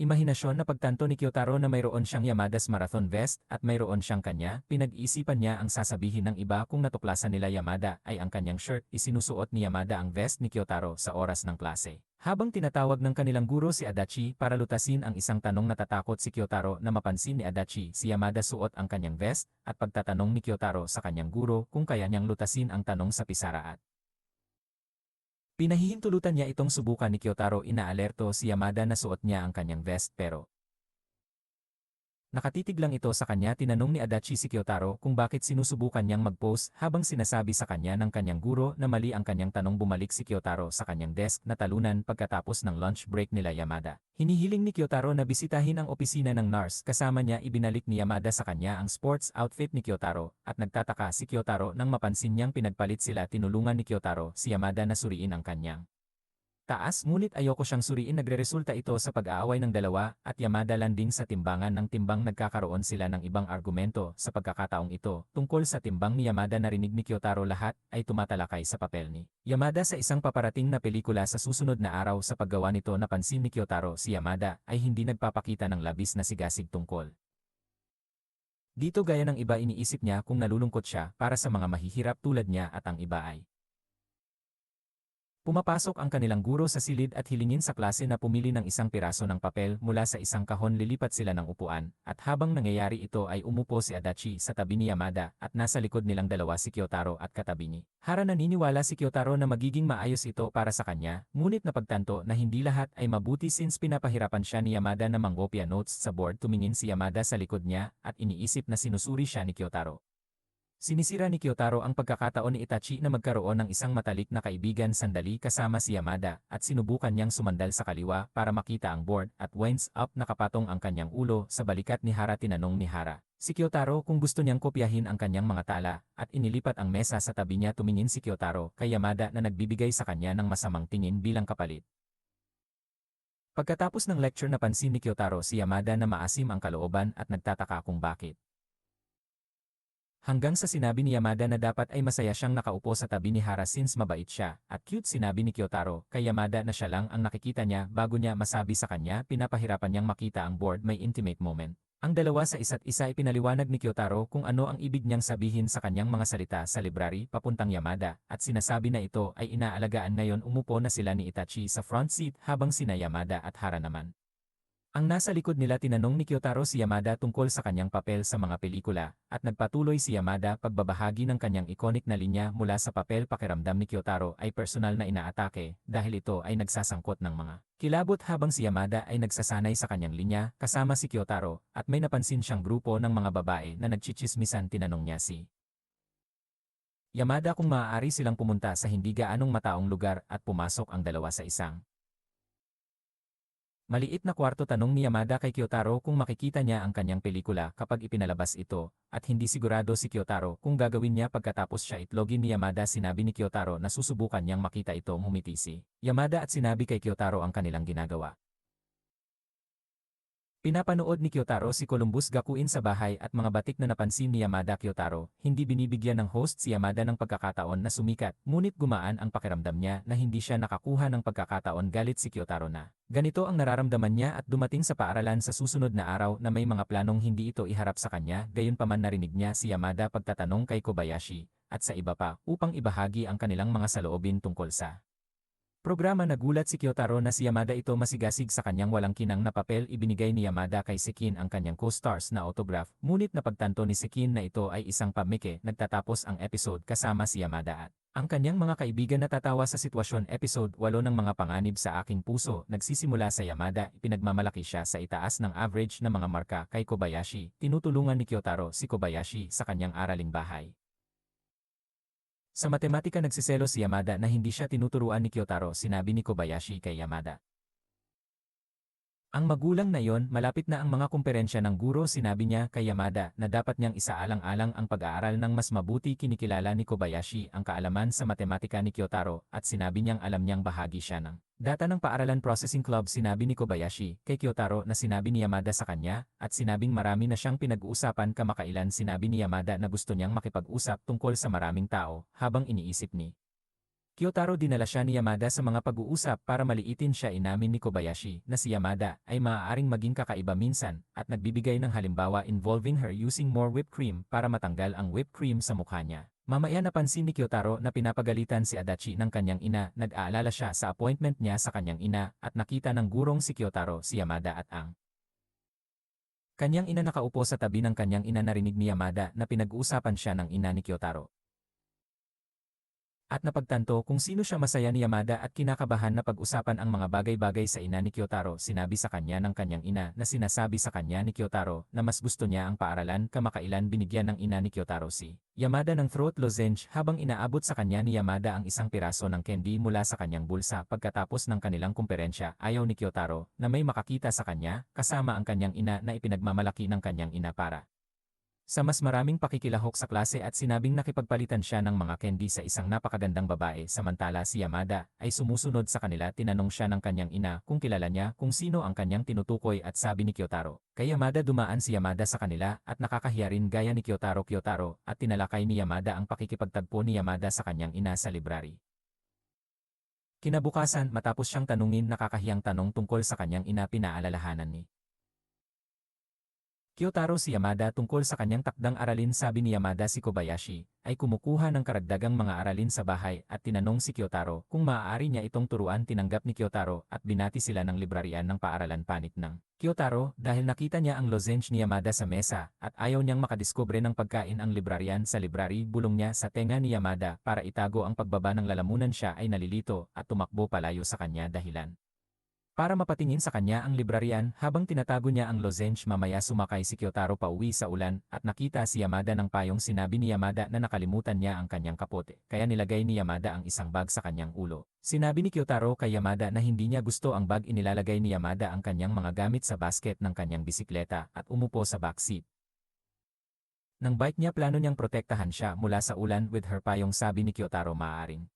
Imahinasyon na pagtanto ni Kyotaro na mayroon siyang Yamada's marathon vest at mayroon siyang kanya, pinag-iisipan niya ang sasabihin ng iba kung natuklasan nila Yamada ay ang kanyang shirt, isinusuot ni Yamada ang vest ni Kyotaro sa oras ng klase. Habang tinatawag ng kanilang guro si Adachi para lutasin ang isang tanong, natatakot si Kyotaro na mapansin ni Adachi si Yamada suot ang kanyang vest at pagtatanong ni Kyotaro sa kanyang guro kung kaya niyang lutasin ang tanong sa pisaraat. Pinahihintulutan niya itong subukan ni Kyotaro, inaalerto si Yamada na suot niya ang kanyang vest pero nakatitig lang ito sa kanya. Tinanong ni Adachi si Kyotaro kung bakit sinusubukan niyang mag-pose habang sinasabi sa kanya ng kanyang guro na mali ang kanyang tanong. Bumalik si Kyotaro sa kanyang desk na talunan pagkatapos ng lunch break nila Yamada. Hinihiling ni Kyotaro na bisitahin ang opisina ng nurse, kasama niya ibinalik ni Yamada sa kanya ang sports outfit ni Kyotaro at nagtataka si Kyotaro nang mapansin niyang pinagpalit sila. Tinulungan ni Kyotaro si Yamada na suriin ang kanyang taas, ngunit ayoko siyang suriin. Nagreresulta ito sa pag-aaway ng dalawa at Yamada landing sa timbangan ng timbang. Nagkakaroon sila ng ibang argumento sa pagkakataong ito tungkol sa timbang ni Yamada. Narinig ni Kyotaro lahat ay tumatalakay sa papel ni Yamada sa isang paparating na pelikula sa susunod na araw. Sa paggawa nito, napansin ni Kyotaro si Yamada ay hindi nagpapakita ng labis na sigasig tungkol dito. Gaya ng iba, iniisip niya kung nalulungkot siya para sa mga mahihirap tulad niya at ang iba ay pumapasok ang kanilang guro sa silid at hilingin sa klase na pumili ng isang piraso ng papel mula sa isang kahon. Lilipat sila ng upuan at habang nangyayari ito ay umupo si Adachi sa tabi ni Yamada at nasa likod nilang dalawa si Kyotaro at katabi ni Hara. Naniniwala si Kyotaro na magiging maayos ito para sa kanya, ngunit napagtanto na hindi lahat ay mabuti since pinapahirapan siya ni Yamada na manggopya notes sa board. Tumingin si Yamada sa likod niya at iniisip na sinusuri siya ni Kyotaro. Sinisira ni Kyotaro ang pagkakataon ni Itachi na magkaroon ng isang matalik na kaibigan sandali kasama si Yamada at sinubukan niyang sumandal sa kaliwa para makita ang board at winds up. Nakapatong ang kanyang ulo sa balikat ni Hara. Tinanong ni Hara si Kyotaro kung gusto niyang kopyahin ang kanyang mga tala at inilipat ang mesa sa tabi niya. Tumingin si Kyotaro kay Yamada na nagbibigay sa kanya ng masamang tingin bilang kapalit. Pagkatapos ng lecture, napansin ni Kyotaro si Yamada na maasim ang kalooban at nagtataka kung bakit. Hanggang sa sinabi ni Yamada na dapat ay masaya siyang nakaupo sa tabi ni Hara since mabait siya at cute. Sinabi ni Kyotaro kay Yamada na siya lang ang nakikita niya bago niya masabi sa kanya pinapahirapan niyang makita ang board. May intimate moment ang dalawa sa isa't isa. Ipinaliwanag ni Kyotaro kung ano ang ibig niyang sabihin sa kanyang mga salita sa library papuntang Yamada at sinasabi na ito ay inaalagaan. Ngayon umupo na sila ni Itachi sa front seat habang sina Yamada at Hara naman ang nasa likod nila. Tinanong ni Kyotaro si Yamada tungkol sa kanyang papel sa mga pelikula at nagpatuloy si Yamada pagbabahagi ng kanyang iconic na linya mula sa papel. Pakiramdam ni Kyotaro ay personal na inaatake dahil ito ay nagsasangkot ng mga kilabot habang si Yamada ay nagsasanay sa kanyang linya kasama si Kyotaro at may napansin siyang grupo ng mga babae na nagchichismisan. Tinanong niya si Yamada kung maaari silang pumunta sa hindi gaanong mataong lugar at pumasok ang dalawa sa isang maliit na kwarto. Tanong ni Yamada kay Kyotaro kung makikita niya ang kanyang pelikula kapag ipinalabas ito at hindi sigurado si Kyotaro kung gagawin niya pagkatapos siya itlogin ni Yamada. Sinabi ni Kyotaro na susubukan niyang makita ito. Ngumiti si Yamada at sinabi kay Kyotaro ang kanilang ginagawa. Pinapanood ni Kyotaro si Columbus gakuin sa bahay at mga batik na napansin ni Yamada. Kyotaro, hindi binibigyan ng host si Yamada ng pagkakataon na sumikat, ngunit gumaan ang pakiramdam niya na hindi siya nakakuha ng pagkakataon. Galit si Kyotaro na ganito ang nararamdaman niya at dumating sa paaralan sa susunod na araw na may mga planong hindi ito iharap sa kanya. Gayunpaman narinig niya si Yamada pagtatanong kay Kobayashi at sa iba pa upang ibahagi ang kanilang mga saloobin tungkol sa programa. Nagulat si Kyotaro na si Yamada ito masigasig sa kanyang walang kinang na papel. Ibinigay ni Yamada kay Sekin ang kanyang co-stars na autograph, ngunit napagtanto ni Sekin na ito ay isang pamike. Nagtatapos ang episode kasama si Yamada at ang kanyang mga kaibigan. Natatawa sa sitwasyon. Episode 8 ng mga panganib sa aking puso. Nagsisimula sa Yamada. Ipinagmamalaki siya sa itaas ng average na mga marka kay Kobayashi. Tinutulungan ni Kyotaro si Kobayashi sa kanyang araling bahay. Sa matematika, nagsiselo si Yamada na hindi siya tinuturuan ni Kyotaro. Sinabi ni Kobayashi kay Yamada ang magulang na yon. Malapit na ang mga kumperensya ng guro. Sinabi niya kay Yamada na dapat niyang isaalang-alang ang pag-aaral ng mas mabuti. Kinikilala ni Kobayashi ang kaalaman sa matematika ni Kyotaro at sinabi niyang alam niyang bahagi siya ng data ng Paaralan Processing Club. Sinabi ni Kobayashi kay Kyotaro na sinabi ni Yamada sa kanya at sinabing marami na siyang pinag-uusapan kamakailan. Sinabi ni Yamada na gusto niyang makipag-usap tungkol sa maraming tao habang iniisip ni Kyotaro dinala siya ni Yamada sa mga pag-uusap para maliitin siya. Inamin ni Kobayashi na si Yamada ay maaaring maging kakaiba minsan at nagbibigay ng halimbawa involving her using more whipped cream para matanggal ang whipped cream sa mukha niya. Mamaya napansin ni Kyotaro na pinapagalitan si Adachi ng kanyang ina. Nag-aalala siya sa appointment niya sa kanyang ina at nakita ng gurong si Kyotaro si Yamada at ang kanyang ina nakaupo sa tabi ng kanyang ina. Narinig ni Yamada na pinag-uusapan siya ng ina ni Kyotaro. At napagtanto kung sino siya. Masaya ni Yamada at kinakabahan na pag-usapan ang mga bagay-bagay sa ina ni Kyotaro. Sinabi sa kanya ng kanyang ina na sinasabi sa kanya ni Kyotaro na mas gusto niya ang paaralan. Kamakailan binigyan ng ina ni Kyotaro si Yamada ng throat lozenge habang inaabot sa kanya ni Yamada ang isang piraso ng candy mula sa kanyang bulsa. Pagkatapos ng kanilang kumperensya, ayaw ni Kyotaro na may makakita sa kanya kasama ang kanyang ina na ipinagmamalaki ng kanyang ina para sa mas maraming pakikilahok sa klase at sinabing nakipagpalitan siya ng mga candy sa isang napakagandang babae. Samantala si Yamada ay sumusunod sa kanila. Tinanong siya ng kanyang ina kung kilala niya kung sino ang kanyang tinutukoy at sabi ni Kyotaro. Kay Yamada dumaan si Yamada sa kanila at nakakahiya rin gaya ni Kyotaro at tinalakay ni Yamada ang pakikipagtagpo ni Yamada sa kanyang ina sa library. Kinabukasan matapos siyang tanungin nakakahiyang tanong tungkol sa kanyang ina, pinaalalahanan ni Kyotaro si Yamada tungkol sa kanyang takdang aralin. Sabi ni Yamada si Kobayashi ay kumukuha ng karagdagang mga aralin sa bahay at tinanong si Kyotaro kung maaari niya itong turuan. Tinanggap ni Kyotaro at binati sila ng librarian ng paaralan. Panik ng Kyotaro dahil nakita niya ang lozenge ni Yamada sa mesa at ayaw niyang makadiskubre ng pagkain ang librarian sa library. Bulong niya sa tenga ni Yamada para itago ang pagbaba ng lalamunan. Siya ay nalilito at tumakbo palayo sa kanya dahilan para mapatingin sa kanya ang librarian habang tinatago niya ang lozenge. Mamaya sumakay si Kyotaro pauwi sa ulan at nakita si Yamada ng payong. Sinabi ni Yamada na nakalimutan niya ang kanyang kapote kaya nilagay ni Yamada ang isang bag sa kanyang ulo. Sinabi ni Kyotaro kay Yamada na hindi niya gusto ang bag. Inilalagay ni Yamada ang kanyang mga gamit sa basket ng kanyang bisikleta at umupo sa backseat ng bike niya. Plano niyang protektahan siya mula sa ulan with her payong. Sabi ni Kyotaro maaaring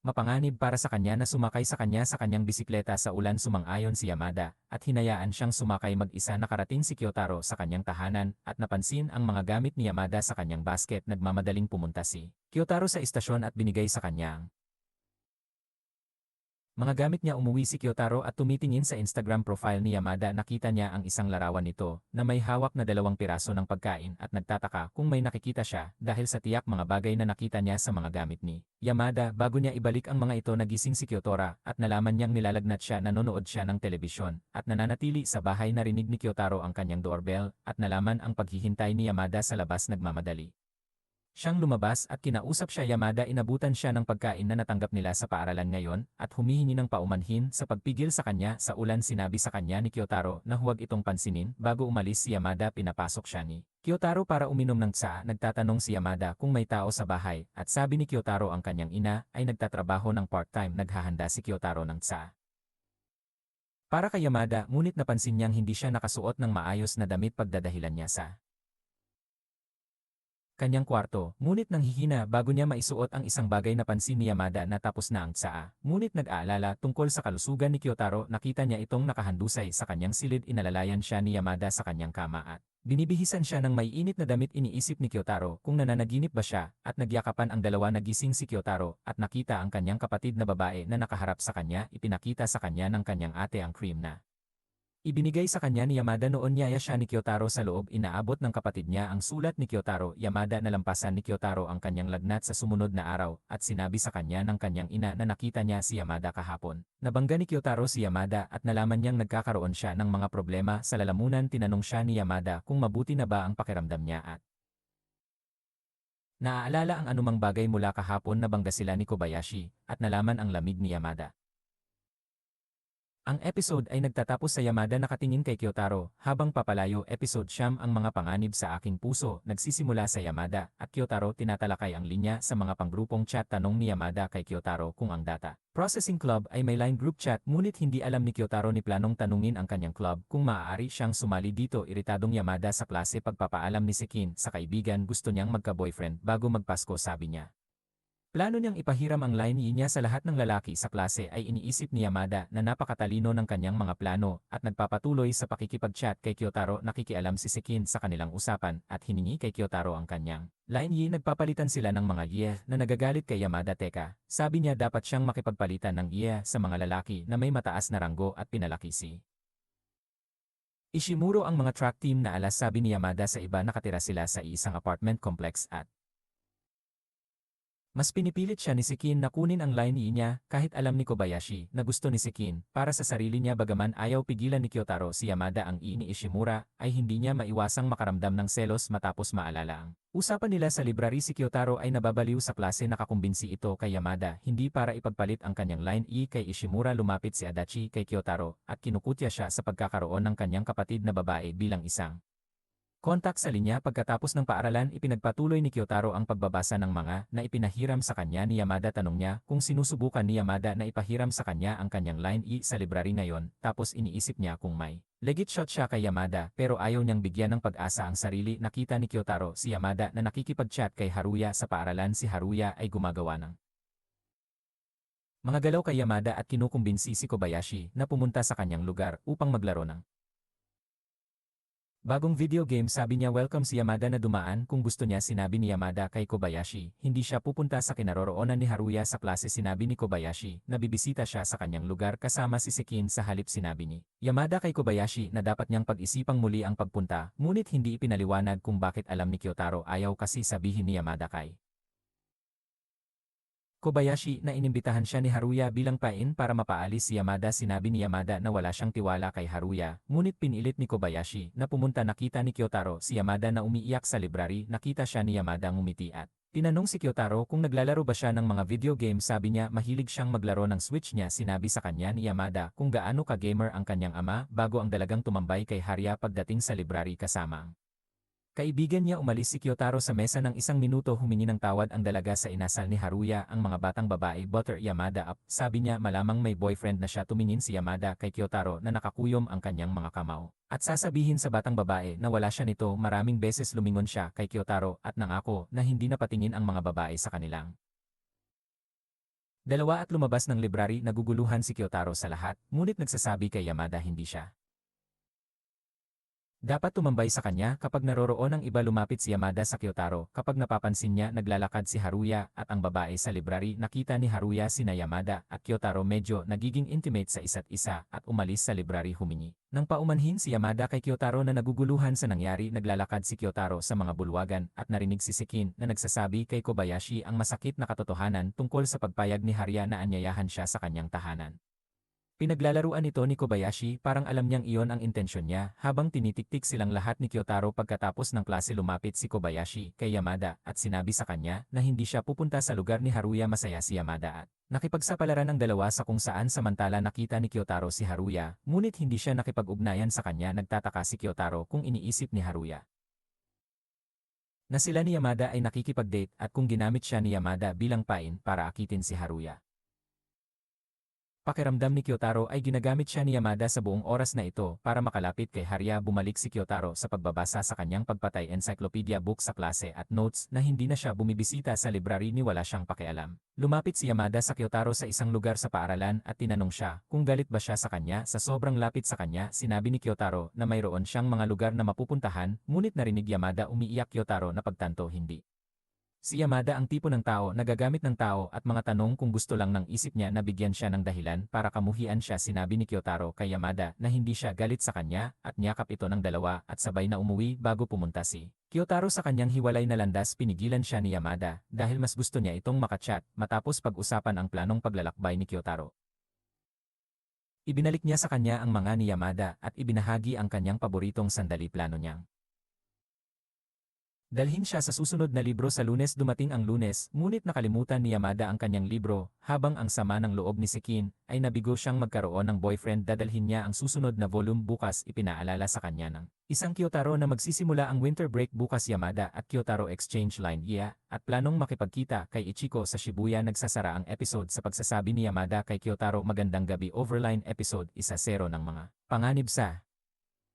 mapanganib para sa kanya na sumakay sa kanyang bisikleta sa ulan. Sumang-ayon si Yamada at hinayaan siyang sumakay mag-isa. Nakarating si Kyotaro sa kanyang tahanan at napansin ang mga gamit ni Yamada sa kanyang basket. Nagmamadaling pumunta si Kyotaro sa istasyon at binigay sa kanya ang mga gamit niya. Umuwi si Kyotaro at tumitingin sa Instagram profile ni Yamada. Nakita niya ang isang larawan nito na may hawak na 2 piraso ng pagkain at nagtataka kung may nakikita siya dahil sa tiyak mga bagay na nakita niya sa mga gamit ni Yamada. Bago niya ibalik ang mga ito, nagising si Kyotaro at nalaman niyang nilalagnat siya. Nanonood siya ng telebisyon at nananatili sa bahay. Narinig ni Kyotaro ang kanyang doorbell at nalaman ang paghihintay ni Yamada sa labas. Nagmamadali siyang lumabas at kinausap siya. Yamada inabutan siya ng pagkain na natanggap nila sa paaralan ngayon at humihingi ng paumanhin sa pagpigil sa kanya sa ulan. Sinabi sa kanya ni Kyotaro na huwag itong pansinin. Bago umalis si Yamada, pinapasok siya ni Kyotaro para uminom ng tsaa. Nagtatanong si Yamada kung may tao sa bahay at sabi ni Kyotaro ang kanyang ina ay nagtatrabaho ng part-time. Naghahanda si Kyotaro ng tsaa para kay Yamada, ngunit napansin niyang hindi siya nakasuot ng maayos na damit. Pagdadahilan niya sa kanyang kwarto, ngunit nanghihina bago niya maisuot ang isang bagay. Napansin ni Yamada na tapos na ang tsaa, ngunit nag-aalala tungkol sa kalusugan ni Kyotaro. Nakita niya itong nakahandusay sa kanyang silid. Inalalayan siya ni Yamada sa kanyang kama at binibihisan siya ng may init na damit. Iniisip ni Kyotaro kung nananaginip ba siya at nagyakapan ang dalawa. Nagising si Kyotaro at nakita ang kanyang kapatid na babae na nakaharap sa kanya. Ipinakita sa kanya ng kanyang ate ang cream na ibinigay sa kanya ni Yamada noon. Niyaya siya ni Kyotaro sa loob. Inaabot ng kapatid niya ang sulat ni Kyotaro. Yamada nalampasan ni Kyotaro ang kanyang lagnat sa sumunod na araw at sinabi sa kanya ng kanyang ina na nakita niya si Yamada kahapon. Nabangga ni Kyotaro si Yamada at nalaman niyang nagkakaroon siya ng mga problema sa lalamunan. Tinanong siya ni Yamada kung mabuti na ba ang pakiramdam niya at naaalala ang anumang bagay mula kahapon. Nabangga sila ni Kobayashi at nalaman ang lamig ni Yamada. Ang episode ay nagtatapos sa Yamada nakatingin kay Kyotaro habang papalayo. Episode 9 ang mga panganib sa aking puso. Nagsisimula sa Yamada at Kyotaro. Tinatalakay ang linya sa mga panggrupong chat. Tanong ni Yamada kay Kyotaro kung ang Data Processing Club ay may line group chat, ngunit hindi alam ni Kyotaro ni planong tanungin ang kanyang club kung maaari siyang sumali dito. Iritadong Yamada sa klase. Pagpapaalam ni Sekin sa kaibigan, gusto niyang magka-boyfriend bago magpasko. Sabi niya Plano niyang ipahiram ang line niya sa lahat ng lalaki sa klase ay iniisip ni Yamada na napakatalino ng kanyang mga plano at nagpapatuloy sa pakikipag-chat kay Kyotaro. Nakikialam si Sekin sa kanilang usapan at hiningi kay Kyotaro ang kanyang line yi. Nagpapalitan sila ng mga yeah na nagagalit kay Yamada. Teka, sabi niya dapat siyang makipagpalitan ng yeah sa mga lalaki na may mataas na ranggo at pinalaki si Ishimuro ang mga track team na alas. Sabi ni Yamada sa iba. Nakatira sila sa isang apartment complex at mas pinipilit siya ni Sekin na kunin ang line niya kahit alam ni Kobayashi na gusto ni Sekin para sa sarili niya. Bagaman ayaw pigilan ni Kyotaro si Yamada ang ni Ishimura ay hindi niya maiwasang makaramdam ng selos matapos maalala ang usapan nila sa library. Si Kyotaro ay nababaliw sa klase. Nakakumbinsi ito kay Yamada hindi para ipagpalit ang kanyang line kay Ishimura. Lumapit si Adachi kay Kyotaro at kinukutya siya sa pagkakaroon ng kanyang kapatid na babae bilang isang kontak sa linya. Pagkatapos ng paaralan, ipinagpatuloy ni Kyotaro ang pagbabasa ng mga na ipinahiram sa kanya ni Yamada. Tanong niya kung sinusubukan ni Yamada na ipahiram sa kanya ang kanyang line sa library ngayon. Tapos iniisip niya kung may legit shot siya kay Yamada pero ayaw niyang bigyan ng pag-asa ang sarili. Nakita ni Kyotaro si Yamada na nakikipag-chat kay Haruya sa paaralan. Si Haruya ay gumagawa ng mga galaw kay Yamada at kinukumbinsi si Kobayashi na pumunta sa kanyang lugar upang maglaro ng bagong video game. Sabi niya welcome si Yamada na dumaan kung gusto niya. Sinabi ni Yamada kay Kobayashi hindi siya pupunta sa kinaroroonan ni Haruya sa klase. Sinabi ni Kobayashi na bibisita siya sa kanyang lugar kasama si Sekin. Sa halip sinabi ni Yamada kay Kobayashi na dapat niyang pag-isipang muli ang pagpunta, ngunit hindi ipinaliwanag kung bakit. Alam ni Kyotaro ayaw kasi sabihin ni Yamada kay Kobayashi na inimbitahan siya ni Haruya bilang pain para mapaalis si Yamada. Sinabi ni Yamada na wala siyang tiwala kay Haruya, ngunit pinilit ni Kobayashi na pumunta. Nakita ni Kyotaro si Yamada na umiiyak sa library. Nakita siya ni Yamada ngumiti at tinanong si Kyotaro kung naglalaro ba siya ng mga video game. Sabi niya mahilig siyang maglaro ng Switch niya. Sinabi sa kanya ni Yamada kung gaano ka-gamer ang kanyang ama bago ang dalagang tumambay kay Haruya pagdating sa library kasama ang kaibigan niya. Umalis si Kyotaro sa mesa ng 1 minuto. Humingi ng tawad ang dalaga sa inasal ni Haruya ang mga batang babae. Butter Yamada up. Sabi niya malamang may boyfriend na siya. Tumingin si Yamada kay Kyotaro na nakakuyom ang kanyang mga kamao at sasabihin sa batang babae na wala siya nito. Maraming beses lumingon siya kay Kyotaro at nangako na hindi na patingin ang mga babae sa kanilang dalawa at lumabas ng library. Naguguluhan si Kyotaro sa lahat, ngunit nagsasabi kay Yamada hindi siya dapat tumambay sa kanya kapag naroroon ang iba. Lumapit si Yamada sa Kyotaro kapag napapansin niya naglalakad si Haruya at ang babae sa library. Nakita ni Haruya sina Yamada at Kyotaro medyo nagiging intimate sa isa't isa at umalis sa library. Humingi nang paumanhin si Yamada kay Kyotaro na naguguluhan sa nangyari. Naglalakad si Kyotaro sa mga bulwagan at narinig si Sekin na nagsasabi kay Kobayashi ang masakit na katotohanan tungkol sa pagpayag ni Haruya na anyayahan siya sa kanyang tahanan. Pinaglalaruan ito ni Kobayashi, parang alam niyang iyon ang intensyon niya. Habang tinitiktik silang lahat ni Kyotaro pagkatapos ng klase, lumapit si Kobayashi kay Yamada at sinabi sa kanya na hindi siya pupunta sa lugar ni Haruya. Masaya si Yamada at nakipagsapalaran ang dalawa sa kung saan. Samantala nakita ni Kyotaro si Haruya, ngunit hindi siya nakipag-ugnayan sa kanya. Nagtataka si Kyotaro kung iniisip ni Haruya na sila ni Yamada ay nakikipag-date at kung ginamit siya ni Yamada bilang pain para akitin si Haruya. Pakiramdam ni Kyotaro ay ginagamit siya ni Yamada sa buong oras na ito para makalapit kay Haruya. Bumalik si Kyotaro sa pagbabasa sa kanyang pagpatay encyclopedia book sa klase at notes na hindi na siya bumibisita sa library ni wala siyang pakialam. Lumapit si Yamada sa Kyotaro sa isang lugar sa paaralan at tinanong siya kung galit ba siya sa kanya. Sa sobrang lapit sa kanya, sinabi ni Kyotaro na mayroon siyang mga lugar na mapupuntahan, ngunit narinig Yamada umiiyak. Kyotaro na pagtanto hindi si Yamada ang tipo ng tao na gagamit ng tao at mga tanong kung gusto lang ng isip niya na bigyan siya ng dahilan para kamuhian siya. Sinabi ni Kyotaro kay Yamada na hindi siya galit sa kanya at niyakap ito ng dalawa at sabay na umuwi bago pumunta si Kyotaro sa kanyang hiwalay na landas. Pinigilan siya ni Yamada dahil mas gusto niya itong makachat matapos pag-usapan ang planong paglalakbay ni Kyotaro. Ibinalik niya sa kanya ang mga ni Yamada at ibinahagi ang kanyang paboritong sandali. Plano niyang dalhin siya sa susunod na libro sa Lunes. Dumating ang Lunes, ngunit nakalimutan ni Yamada ang kanyang libro. Habang ang sama ng loob ni Sekin ay nabigo siyang magkaroon ng boyfriend. Dadalhin niya ang susunod na volume bukas. Ipinaalala sa kanya ng isang Kyotaro na magsisimula ang winter break bukas. Yamada at Kyotaro exchange line at planong makipagkita kay Ichiko sa Shibuya. Nagsasara ang episode sa pagsasabi ni Yamada kay Kyotaro magandang gabi. Overline episode 1-0 ng mga panganib sa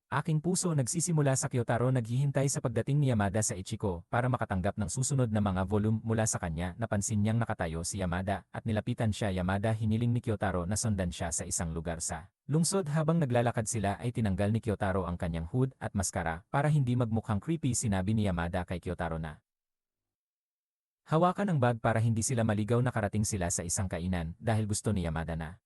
Aking puso nagsisimula sa Kyotaro naghihintay sa pagdating ni Yamada sa Ichiko para makatanggap ng susunod na mga volume mula sa kanya. Napansin niyang nakatayo si Yamada at nilapitan siya. Yamada hiniling ni Kyotaro na sundan siya sa isang lugar sa lungsod. Habang naglalakad sila ay tinanggal ni Kyotaro ang kanyang hood at maskara para hindi magmukhang creepy. Sinabi ni Yamada kay Kyotaro na hawakan ang bag para hindi sila maligaw. Nakarating sila sa isang kainan dahil gusto ni Yamada na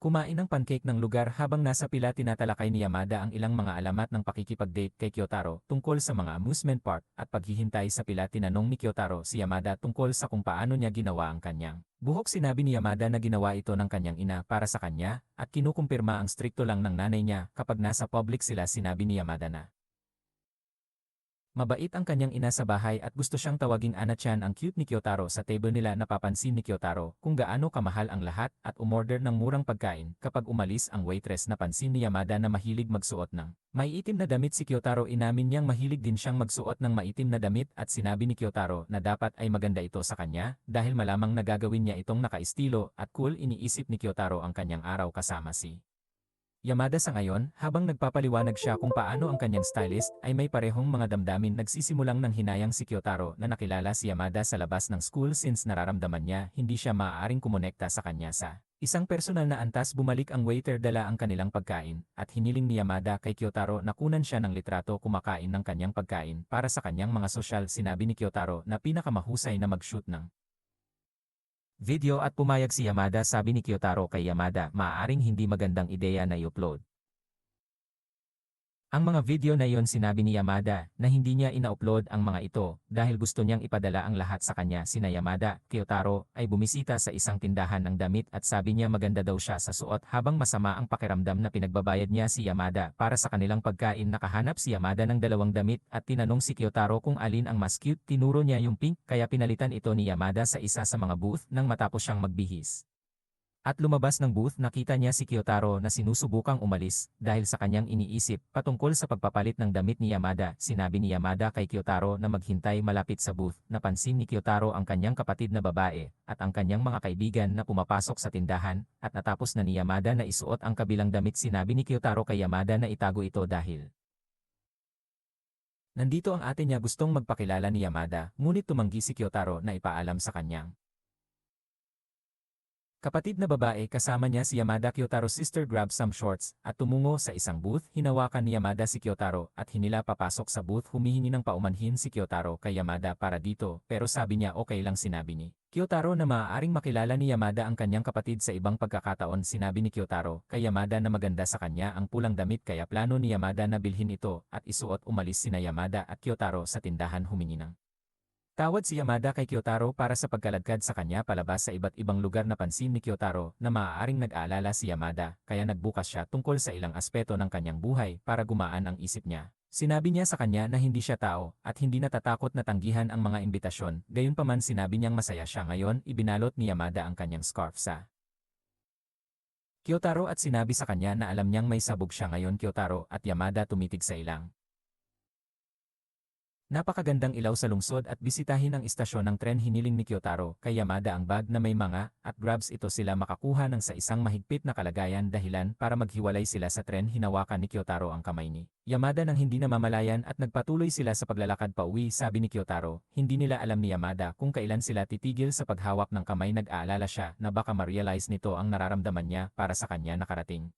kumain ng pancake ng lugar. Habang nasa pila tinatalakay ni Yamada ang ilang mga alamat ng pakikipag-date kay Kyotaro tungkol sa mga amusement park at paghihintay sa pila. Tinanong ni Kyotaro si Yamada tungkol sa kung paano niya ginawa ang kanyang buhok. Sinabi ni Yamada na ginawa ito ng kanyang ina para sa kanya at kinukumpirma ang strikto lang ng nanay niya kapag nasa public sila. Sinabi ni Yamada na mabait ang kanyang ina sa bahay at gusto siyang tawaging Ana-chan. Ang cute ni Kyotaro sa table nila. Napapansin ni Kyotaro kung gaano kamahal ang lahat at umorder ng murang pagkain. Kapag umalis ang waitress, napansin ni Yamada na mahilig magsuot ng maiitim na damit si Kyotaro. Inamin niyang mahilig din siyang magsuot ng maitim na damit at sinabi ni Kyotaro na dapat ay maganda ito sa kanya dahil malamang nagagawin niya itong nakaistilo at cool. Iniisip ni Kyotaro ang kanyang araw kasama si Yamada sa ngayon. Habang nagpapaliwanag siya kung paano ang kanyang stylist ay may parehong mga damdamin. Nagsisimulang ng hinayang si Kyotaro na nakilala si Yamada sa labas ng school since nararamdaman niya hindi siya maaaring kumonekta sa kanya sa isang personal na antas. Bumalik ang waiter, dala ang kanilang pagkain at hiniling ni Yamada kay Kyotaro na kunan siya ng litrato kumakain ng kanyang pagkain para sa kanyang mga sosyal. Sinabi ni Kyotaro na pinakamahusay na mag-shoot ng video at pumayag si Yamada. Sabi ni Kyotaro kay Yamada, maaaring hindi magandang ideya na i-upload ang mga video na iyon. Sinabi ni Yamada na hindi niya ina-upload ang mga ito dahil gusto niyang ipadala ang lahat sa kanya. Sina Yamada, Kyotaro ay bumisita sa isang tindahan ng damit at sabi niya maganda daw siya sa suot. Habang masama ang pakiramdam na pinagbabayad niya si Yamada para sa kanilang pagkain, nakahanap si Yamada ng dalawang damit at tinanong si Kyotaro kung alin ang mas cute. Tinuro niya yung pink kaya pinalitan ito ni Yamada sa isa sa mga booth. Nang matapos siyang magbihis at lumabas ng booth, nakita niya si Kyotaro na sinusubukang umalis dahil sa kanyang iniisip patungkol sa pagpapalit ng damit ni Yamada. Sinabi ni Yamada kay Kyotaro na maghintay malapit sa booth. Napansin ni Kyotaro ang kanyang kapatid na babae at ang kanyang mga kaibigan na pumapasok sa tindahan at natapos na ni Yamada na isuot ang kabilang damit. Sinabi ni Kyotaro kay Yamada na itago ito dahil nandito ang ate niya. Gustong magpakilala ni Yamada ngunit tumanggi si Kyotaro na ipaalam sa kanyang kapatid na babae. Kasama niya si Yamada. Kyotaro's sister grabbed some shorts at tumungo sa isang booth. Hinawakan ni Yamada si Kyotaro at hinila papasok sa booth. Humihingi ng paumanhin si Kyotaro kay Yamada para dito pero sabi niya okay lang. Sinabi ni Kyotaro na maaaring makilala ni Yamada ang kanyang kapatid sa ibang pagkakataon. Sinabi ni Kyotaro kay Yamada na maganda sa kanya ang pulang damit kaya plano ni Yamada na bilhin ito at isuot. Umalis sina Yamada at Kyotaro sa tindahan. Humingi ng tawad si Yamada kay Kyotaro para sa pagkaladkad sa kanya palabas sa iba't ibang lugar. Napansin ni Kyotaro na maaaring nag-aalala si Yamada kaya nagbukas siya tungkol sa ilang aspeto ng kanyang buhay para gumaan ang isip niya. Sinabi niya sa kanya na hindi siya tao at hindi natatakot na tanggihan ang mga imbitasyon. Gayunpaman sinabi niyang masaya siya ngayon. Ibinalot ni Yamada ang kanyang scarf sa Kyotaro at sinabi sa kanya na alam niyang may sabog siya ngayon. Kyotaro at Yamada tumitig sa ilang napakagandang ilaw sa lungsod at bisitahin ang istasyon ng tren. Hiniling ni Kyotaro kay Yamada ang bag na may mga at grabs ito sila makakuha ng sa isang mahigpit na kalagayan dahilan para maghiwalay sila sa tren. Hinawakan ni Kyotaro ang kamay ni Yamada nang hindi namamalayan at nagpatuloy sila sa paglalakad pauwi. Sabi ni Kyotaro, hindi nila alam ni Yamada kung kailan sila titigil sa paghawak ng kamay. Nag-aalala siya na baka ma-realize nito ang nararamdaman niya para sa kanya nakarating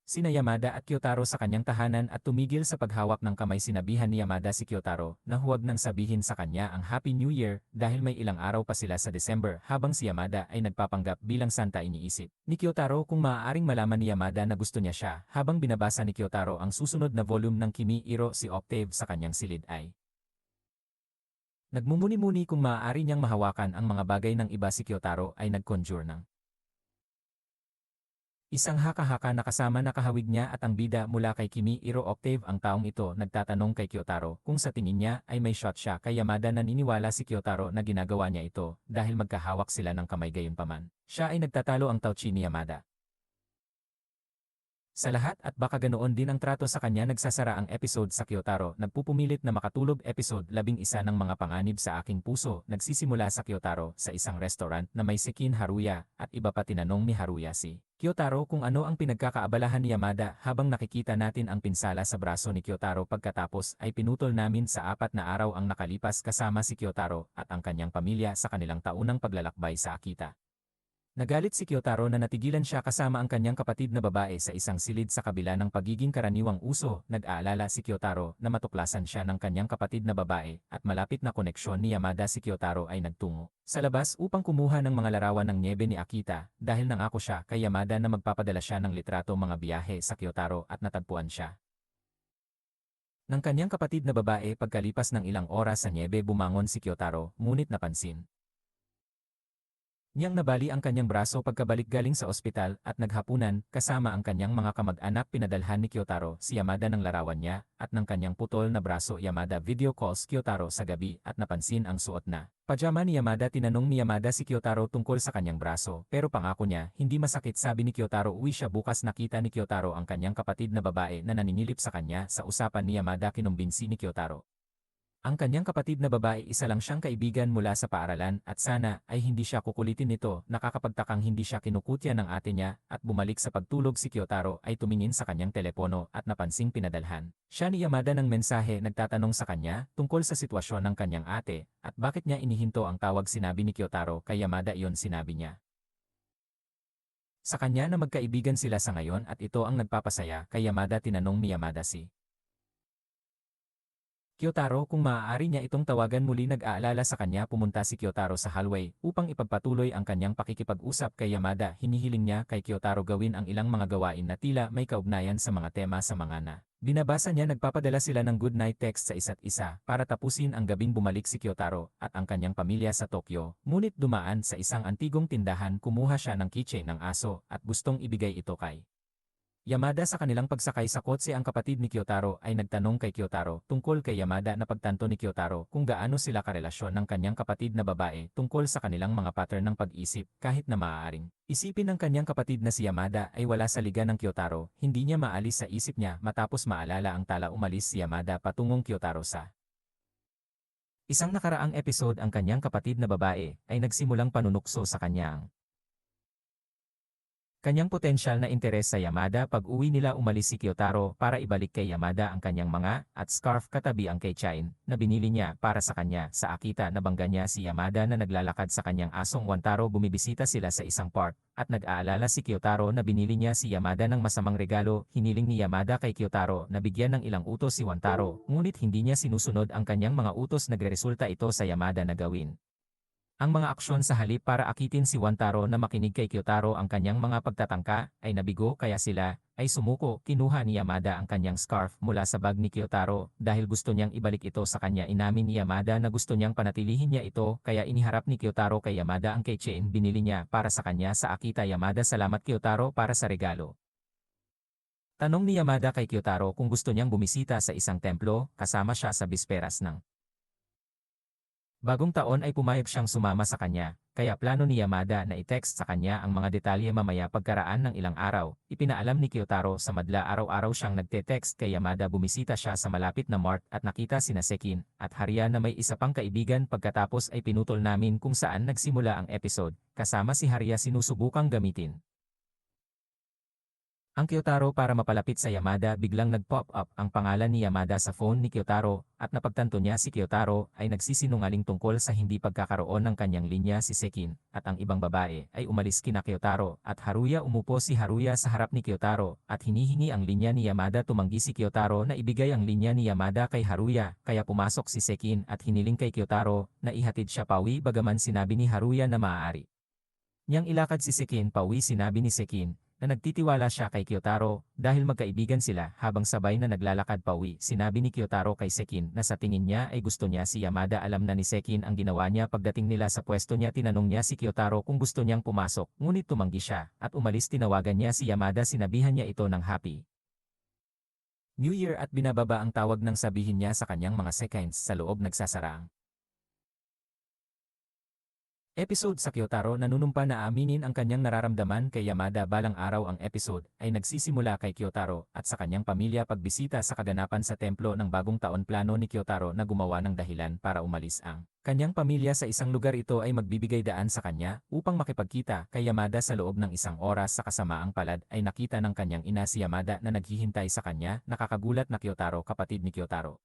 sina Yamada at Kyotaro sa kanyang tahanan at tumigil sa paghawak ng kamay. Sinabihan ni Yamada si Kyotaro na huwag nang sabihin sa kanya ang Happy New Year dahil may ilang araw pa sila sa December. Habang si Yamada ay nagpapanggap bilang Santa, iniisip ni Kyotaro kung maaaring malaman ni Yamada na gusto niya siya. Habang binabasa ni Kyotaro ang susunod na volume ng Kimi Iro, si Octave sa kanyang silid ay nagmumuni-muni kung maaari niyang mahawakan ang mga bagay ng iba. Si Kyotaro ay nag-conjure ng isang haka-haka na kasama na kahawig niya at ang bida mula kay Kimi Iro. Octave ang taong ito. Nagtatanong kay Kyotaro kung sa tingin niya ay may shot siya kay Yamada. Naniniwala si Kyotaro na ginagawa niya ito dahil magkahawak sila ng kamay. Gayunpaman siya ay nagtatalo ang Tauchi ni Yamada. Sa lahat at baka ganoon din ang trato sa kanya nagsasara ang episode sa Kyotaro. Nagpupumilit na makatulog episode 11 ng mga panganib sa aking puso. Nagsisimula sa Kyotaro sa isang restaurant na may Sekin Haruya at iba pa tinanong ni Haruya si Kyotaro kung ano ang pinagkakaabalahan ni Yamada habang nakikita natin ang pinsala sa braso ni Kyotaro pagkatapos ay pinutol namin sa 4 na araw ang nakalipas kasama si Kyotaro at ang kanyang pamilya sa kanilang taunang paglalakbay sa Akita. Nagalit si Kyotaro na natigilan siya kasama ang kanyang kapatid na babae sa isang silid sa kabila ng pagiging karaniwang uso. Nag-aalala si Kyotaro na matuklasan siya ng kanyang kapatid na babae at malapit na koneksyon ni Yamada si Kyotaro ay nagtungo sa labas upang kumuha ng mga larawan ng nyebe ni Akita dahil nangako siya kay Yamada na magpapadala siya ng litrato mga biyahe sa Kyotaro at natagpuan siya ng kanyang kapatid na babae. Pagkalipas ng ilang oras sa nyebe bumangon si Kyotaro ngunit napansin niyang nabali ang kanyang braso pagkabalik galing sa ospital at naghapunan kasama ang kanyang mga kamag-anak. Pinadalhan ni Kyotaro si Yamada ng larawan niya at ng kanyang putol na braso. Yamada video calls Kyotaro sa gabi at napansin ang suot na pajama ni Yamada. Tinanong ni Yamada si Kyotaro tungkol sa kanyang braso pero pangako niya hindi masakit. Sabi ni Kyotaro uwi siya bukas. Nakita ni Kyotaro ang kanyang kapatid na babae na naninilip sa kanya. Sa usapan ni Yamada kinumbinsi ni Kyotaro ang kanyang kapatid na babae isa lang siyang kaibigan mula sa paaralan at sana ay hindi siya kukulitin nito. Nakakapagtakang hindi siya kinukutya ng ate niya at bumalik sa pagtulog. Si Kyotaro ay tumingin sa kanyang telepono at napansing pinadalhan siya ni Yamada ng mensahe. Nagtatanong sa kanya tungkol sa sitwasyon ng kanyang ate at bakit niya inihinto ang tawag. Sinabi ni Kyotaro kay Yamada iyon sinabi niya sa kanya na magkaibigan sila sa ngayon at ito ang nagpapasaya kay Yamada. Tinanong ni Yamada si Kyotaro kung maaari niya itong tawagan muli. Nag-aalala sa kanya pumunta si Kyotaro sa hallway upang ipagpatuloy ang kanyang pakikipag-usap kay Yamada. Hinihiling niya kay Kyotaro gawin ang ilang mga gawain na tila may kaugnayan sa mga tema sa mga na binabasa niya. Nagpapadala sila ng good night text sa isa't isa para tapusin ang gabing. Bumalik si Kyotaro at ang kanyang pamilya sa Tokyo ngunit dumaan sa isang antigong tindahan. Kumuha siya ng keychain ng aso at gustong ibigay ito kay Yamada. Sa kanilang pagsakay sa kotse ang kapatid ni Kyotaro ay nagtanong kay Kyotaro tungkol kay Yamada. Napagtanto ni Kyotaro kung gaano sila karelasyon ng kanyang kapatid na babae tungkol sa kanilang mga pattern ng pag-isip kahit na maaaring isipin ng kanyang kapatid na si Yamada ay wala sa liga ng Kyotaro. Hindi niya maalis sa isip niya matapos maalala ang tala. Umalis si Yamada patungong Kyotaro sa isang nakaraang episode. Ang kanyang kapatid na babae ay nagsimulang panunukso sa kanyang potensyal na interes sa Yamada. Pag-uwi nila umalis si Kyotaro para ibalik kay Yamada ang kanyang mga at scarf katabi ang keychain na binili niya para sa kanya sa Akita. Nabangga niya si Yamada na naglalakad sa kanyang asong Wantaro. Bumibisita sila sa isang park at nag-aalala si Kyotaro na binili niya si Yamada ng masamang regalo. Hiniling ni Yamada kay Kyotaro na bigyan ng ilang utos si Wantaro ngunit hindi niya sinusunod ang kanyang mga utos. Nagresulta ito sa Yamada na gawin ang mga aksyon sa halip para akitin si Wantaro na makinig kay Kyotaro. Ang kanyang mga pagtatangka ay nabigo kaya sila ay sumuko. Kinuha ni Yamada ang kanyang scarf mula sa bag ni Kyotaro dahil gusto niyang ibalik ito sa kanya. Inamin ni Yamada na gusto niyang panatilihin niya ito kaya iniharap ni Kyotaro kay Yamada ang keychain binili niya para sa kanya sa Akita. Yamada salamat Kyotaro para sa regalo. Tanong ni Yamada kay Kyotaro kung gusto niyang bumisita sa isang templo kasama siya sa bisperas ng bagong taon ay pumayag siyang sumama sa kanya, kaya plano ni Yamada na i-text sa kanya ang mga detalye mamaya. Pagkaraan ng ilang araw, ipinaalam ni Kyotaro sa madla. Araw-araw siyang nagte-text kay Yamada. Bumisita siya sa malapit na mart at nakita sina Sekin at Haruya na may isa pang kaibigan. Pagkatapos ay pinutol namin kung saan nagsimula ang episode, kasama si Haruya sinusubukang gamitin ang Kyotaro para mapalapit sa Yamada. Biglang nag-pop up ang pangalan ni Yamada sa phone ni Kyotaro at napagtanto niya si Kyotaro ay nagsisinungaling tungkol sa hindi pagkakaroon ng kanyang linya. Si Sekin at ang ibang babae ay umalis kina Kyotaro at Haruya. Umupo si Haruya sa harap ni Kyotaro at hinihingi ang linya ni Yamada. Tumanggi si Kyotaro na ibigay ang linya ni Yamada kay Haruya kaya pumasok si Sekin at hiniling kay Kyotaro na ihatid siya pauwi. Bagaman sinabi ni Haruya na maaari niyang ilakad si Sekin pauwi, sinabi ni Sekin na nagtitiwala siya kay Kyotaro dahil magkaibigan sila. Habang sabay na naglalakad pauwi, sinabi ni Kyotaro kay Sekin na sa tingin niya ay gusto niya si Yamada. Alam na ni Sekin ang ginawa niya. Pagdating nila sa pwesto niya tinanong niya si Kyotaro kung gusto niyang pumasok ngunit tumanggi siya at umalis. Tinawagan niya si Yamada, sinabihan niya ito ng Happy New Year at binababa ang tawag nang sabihin niya sa kanyang mga seconds sa loob. Nagsasara ang Episode sa Kyotaro nanunumpa na aminin ang kanyang nararamdaman kay Yamada balang araw ang episode ay nagsisimula kay Kyotaro at sa kanyang pamilya pagbisita sa kaganapan sa templo ng bagong taon plano ni Kyotaro na gumawa ng dahilan para umalis ang kanyang pamilya sa isang lugar ito ay magbibigay daan sa kanya upang makipagkita kay Yamada sa loob ng isang oras sa kasamaang palad ay nakita ng kanyang ina si Yamada na naghihintay sa kanya nakakagulat na Kyotaro kapatid ni Kyotaro.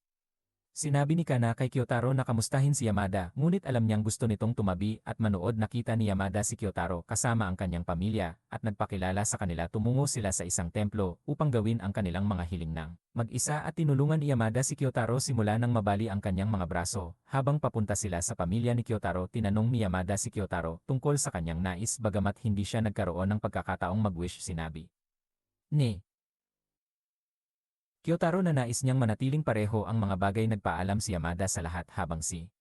Sinabi ni Kana kay Kyotaro na kamustahin si Yamada ngunit alam niyang gusto nitong tumabi at manood nakita ni Yamada si Kyotaro kasama ang kanyang pamilya at nagpakilala sa kanila tumungo sila sa isang templo upang gawin ang kanilang mga hiling ng mag-isa at tinulungan ni Yamada si Kyotaro simula nang mabali ang kanyang mga braso. Habang papunta sila sa pamilya ni Kyotaro tinanong ni Yamada si Kyotaro tungkol sa kanyang nais bagamat hindi siya nagkaroon ng pagkakataong mag-wish sinabi ni Kyotaro na nais niyang manatiling pareho ang mga bagay nagpaalam si Yamada sa lahat habang si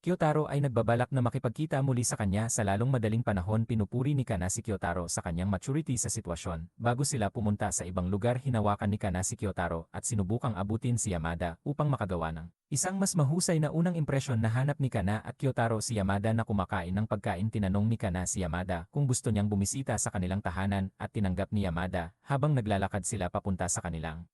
Kyotaro ay nagbabalak na makipagkita muli sa kanya sa lalong madaling panahon pinupuri ni Kana si Kyotaro sa kanyang maturity sa sitwasyon. Bago sila pumunta sa ibang lugar hinawakan ni Kana si Kyotaro at sinubukang abutin si Yamada upang makagawa ng isang mas mahusay na unang impresyon na hanap ni Kana at Kyotaro si Yamada na kumakain ng pagkain tinanong ni Kana si Yamada kung gusto niyang bumisita sa kanilang tahanan at tinanggap ni Yamada habang naglalakad sila papunta sa kanilang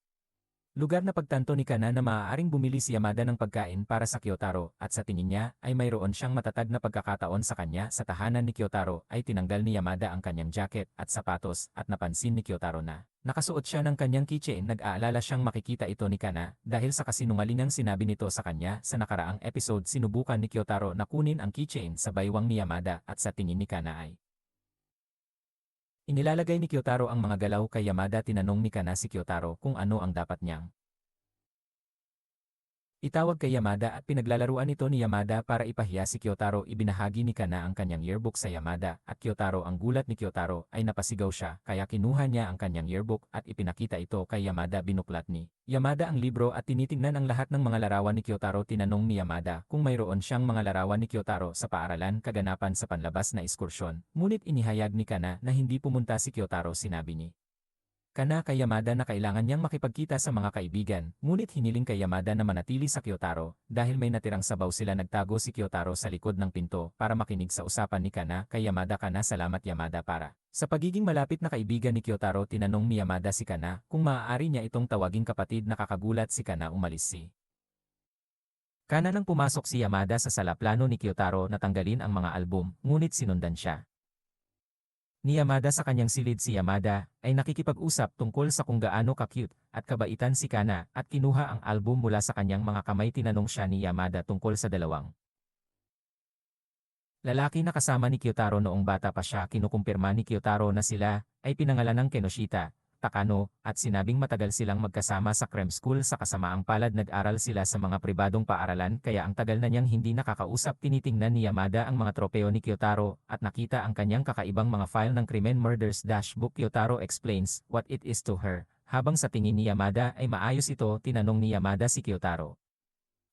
lugar na pagtanto ni Kana na maaaring bumili si Yamada ng pagkain para sa Kyotaro at sa tingin niya ay mayroon siyang matatag na pagkakataon sa kanya sa tahanan ni Kyotaro ay tinanggal ni Yamada ang kanyang jacket at sapatos at napansin ni Kyotaro na nakasuot siya ng kanyang keychain nag-aalala siyang makikita ito ni Kana dahil sa kasinungalingang sinabi nito sa kanya sa nakaraang episode sinubukan ni Kyotaro na kunin ang keychain sa baywang ni Yamada at sa tingin ni Kana ay inilalagay ni Kyotaro ang mga galaw kay Yamada tinanong ni Kana si Kyotaro kung ano ang dapat niyang itawag kay Yamada at pinaglalaruan ito ni Yamada para ipahiya si Kyotaro ibinahagi ni Kana ang kanyang yearbook sa Yamada at Kyotaro ang gulat ni Kyotaro ay napasigaw siya kaya kinuha niya ang kanyang yearbook at ipinakita ito kay Yamada binuklat ni Yamada ang libro at tinitingnan ang lahat ng mga larawan ni Kyotaro tinanong ni Yamada kung mayroon siyang mga larawan ni Kyotaro sa paaralan kaganapan sa panlabas na ekskursyon ngunit inihayag ni Kana na hindi pumunta si Kyotaro sinabi ni Kana kay Yamada na kailangan niyang makipagkita sa mga kaibigan, ngunit hiniling kay Yamada na manatili sa Kyotaro dahil may natirang sabaw sila nagtago si Kyotaro sa likod ng pinto para makinig sa usapan ni Kana kay Yamada Kana salamat Yamada para sa pagiging malapit na kaibigan ni Kyotaro tinanong ni Yamada si Kana kung maaari niya itong tawaging kapatid nakakagulat si Kana umalis si Kana nang pumasok si Yamada sa sala plano ni Kyotaro na tanggalin ang mga album ngunit sinundan siya ni Yamada sa kanyang silid si Yamada ay nakikipag-usap tungkol sa kung gaano ka-cute at kabaitan si Kana at kinuha ang album mula sa kanyang mga kamay tinanong siya ni Yamada tungkol sa dalawang lalaki na kasama ni Kyotaro noong bata pa siya kinukumpirma ni Kyotaro na sila ay pinangalan ng Kenoshita, Takano, at sinabing matagal silang magkasama sa Creme School sa kasamaang palad nag-aral sila sa mga pribadong paaralan kaya ang tagal na niyang hindi nakakausap tinitingnan ni Yamada ang mga tropeo ni Kyotaro at nakita ang kanyang kakaibang mga file ng krimen murders dashbook Kyotaro explains what it is to her. Habang sa tingin ni Yamada ay maayos ito tinanong ni Yamada si Kyotaro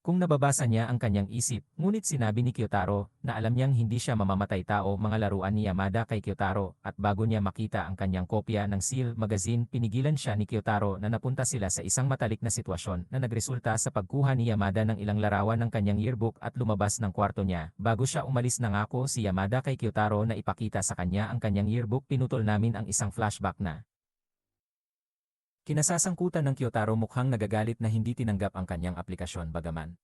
kung nababasa niya ang kanyang isip, ngunit sinabi ni Kyotaro na alam niyang hindi siya mamamatay tao mga laruan ni Yamada kay Kyotaro at bago niya makita ang kanyang kopya ng Seal magazine pinigilan siya ni Kyotaro na napunta sila sa isang matalik na sitwasyon na nagresulta sa pagkuha ni Yamada ng ilang larawan ng kanyang yearbook at lumabas ng kwarto niya. Bago siya umalis nangako si Yamada kay Kyotaro na ipakita sa kanya ang kanyang yearbook pinutol namin ang isang flashback na kinasasangkutan ng Kyotaro mukhang nagagalit na hindi tinanggap ang kanyang aplikasyon bagaman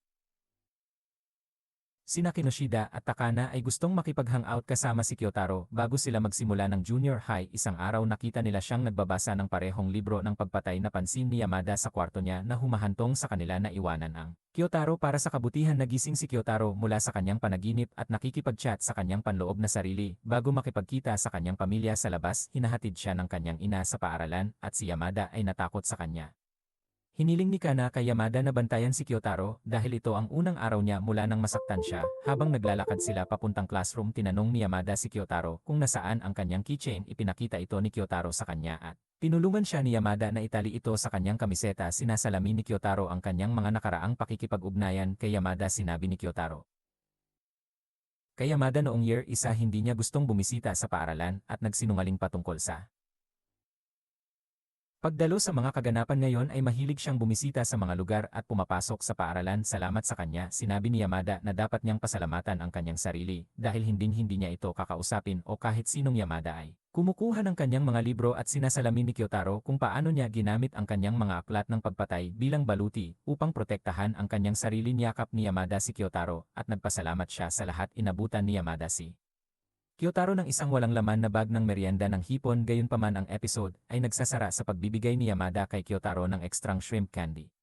sina Kinoshida at Takana ay gustong makipag-hangout kasama si Kyotaro bago sila magsimula ng junior high isang araw nakita nila siyang nagbabasa ng parehong libro ng pagpatay napansin ni Yamada sa kwarto niya na humahantong sa kanila na iwanan ang Kyotaro para sa kabutihan nagising si Kyotaro mula sa kanyang panaginip at nakikipag-chat sa kanyang panloob na sarili bago makipagkita sa kanyang pamilya sa labas hinahatid siya ng kanyang ina sa paaralan at si Yamada ay natakot sa kanya. Hiniling ni Kana kay Yamada na bantayan si Kyotaro dahil ito ang unang araw niya mula nang masaktan siya. Habang naglalakad sila papuntang classroom tinanong ni Yamada si Kyotaro kung nasaan ang kanyang keychain ipinakita ito ni Kyotaro sa kanya at tinulungan siya ni Yamada na itali ito sa kanyang kamiseta sinasalamin ni Kyotaro ang kanyang mga nakaraang pakikipag-ugnayan kay Yamada sinabi ni Kyotaro. Kay Yamada noong year isa hindi niya gustong bumisita sa paaralan at nagsinungaling patungkol sa Pagdalo sa mga kaganapan ngayon ay mahilig siyang bumisita sa mga lugar at pumapasok sa paaralan. Salamat sa kanya, sinabi ni Yamada na dapat niyang pasalamatan ang kanyang sarili dahil hindi niya ito kakausapin o kahit sinong Yamada ay. Kumukuha ng kanyang mga libro at sinasalamin ni Kyotaro kung paano niya ginamit ang kanyang mga aklat ng pagpatay bilang baluti upang protektahan ang kanyang sarili. Niyakap ni Yamada si Kyotaro at nagpasalamat siya sa lahat. Inabutan ni Yamada si Kyotaro ng isang walang laman na bag ng merienda ng hipon. Gayunpaman ang episode ay nagsasara sa pagbibigay ni Yamada kay Kyotaro ng ekstrang shrimp candy.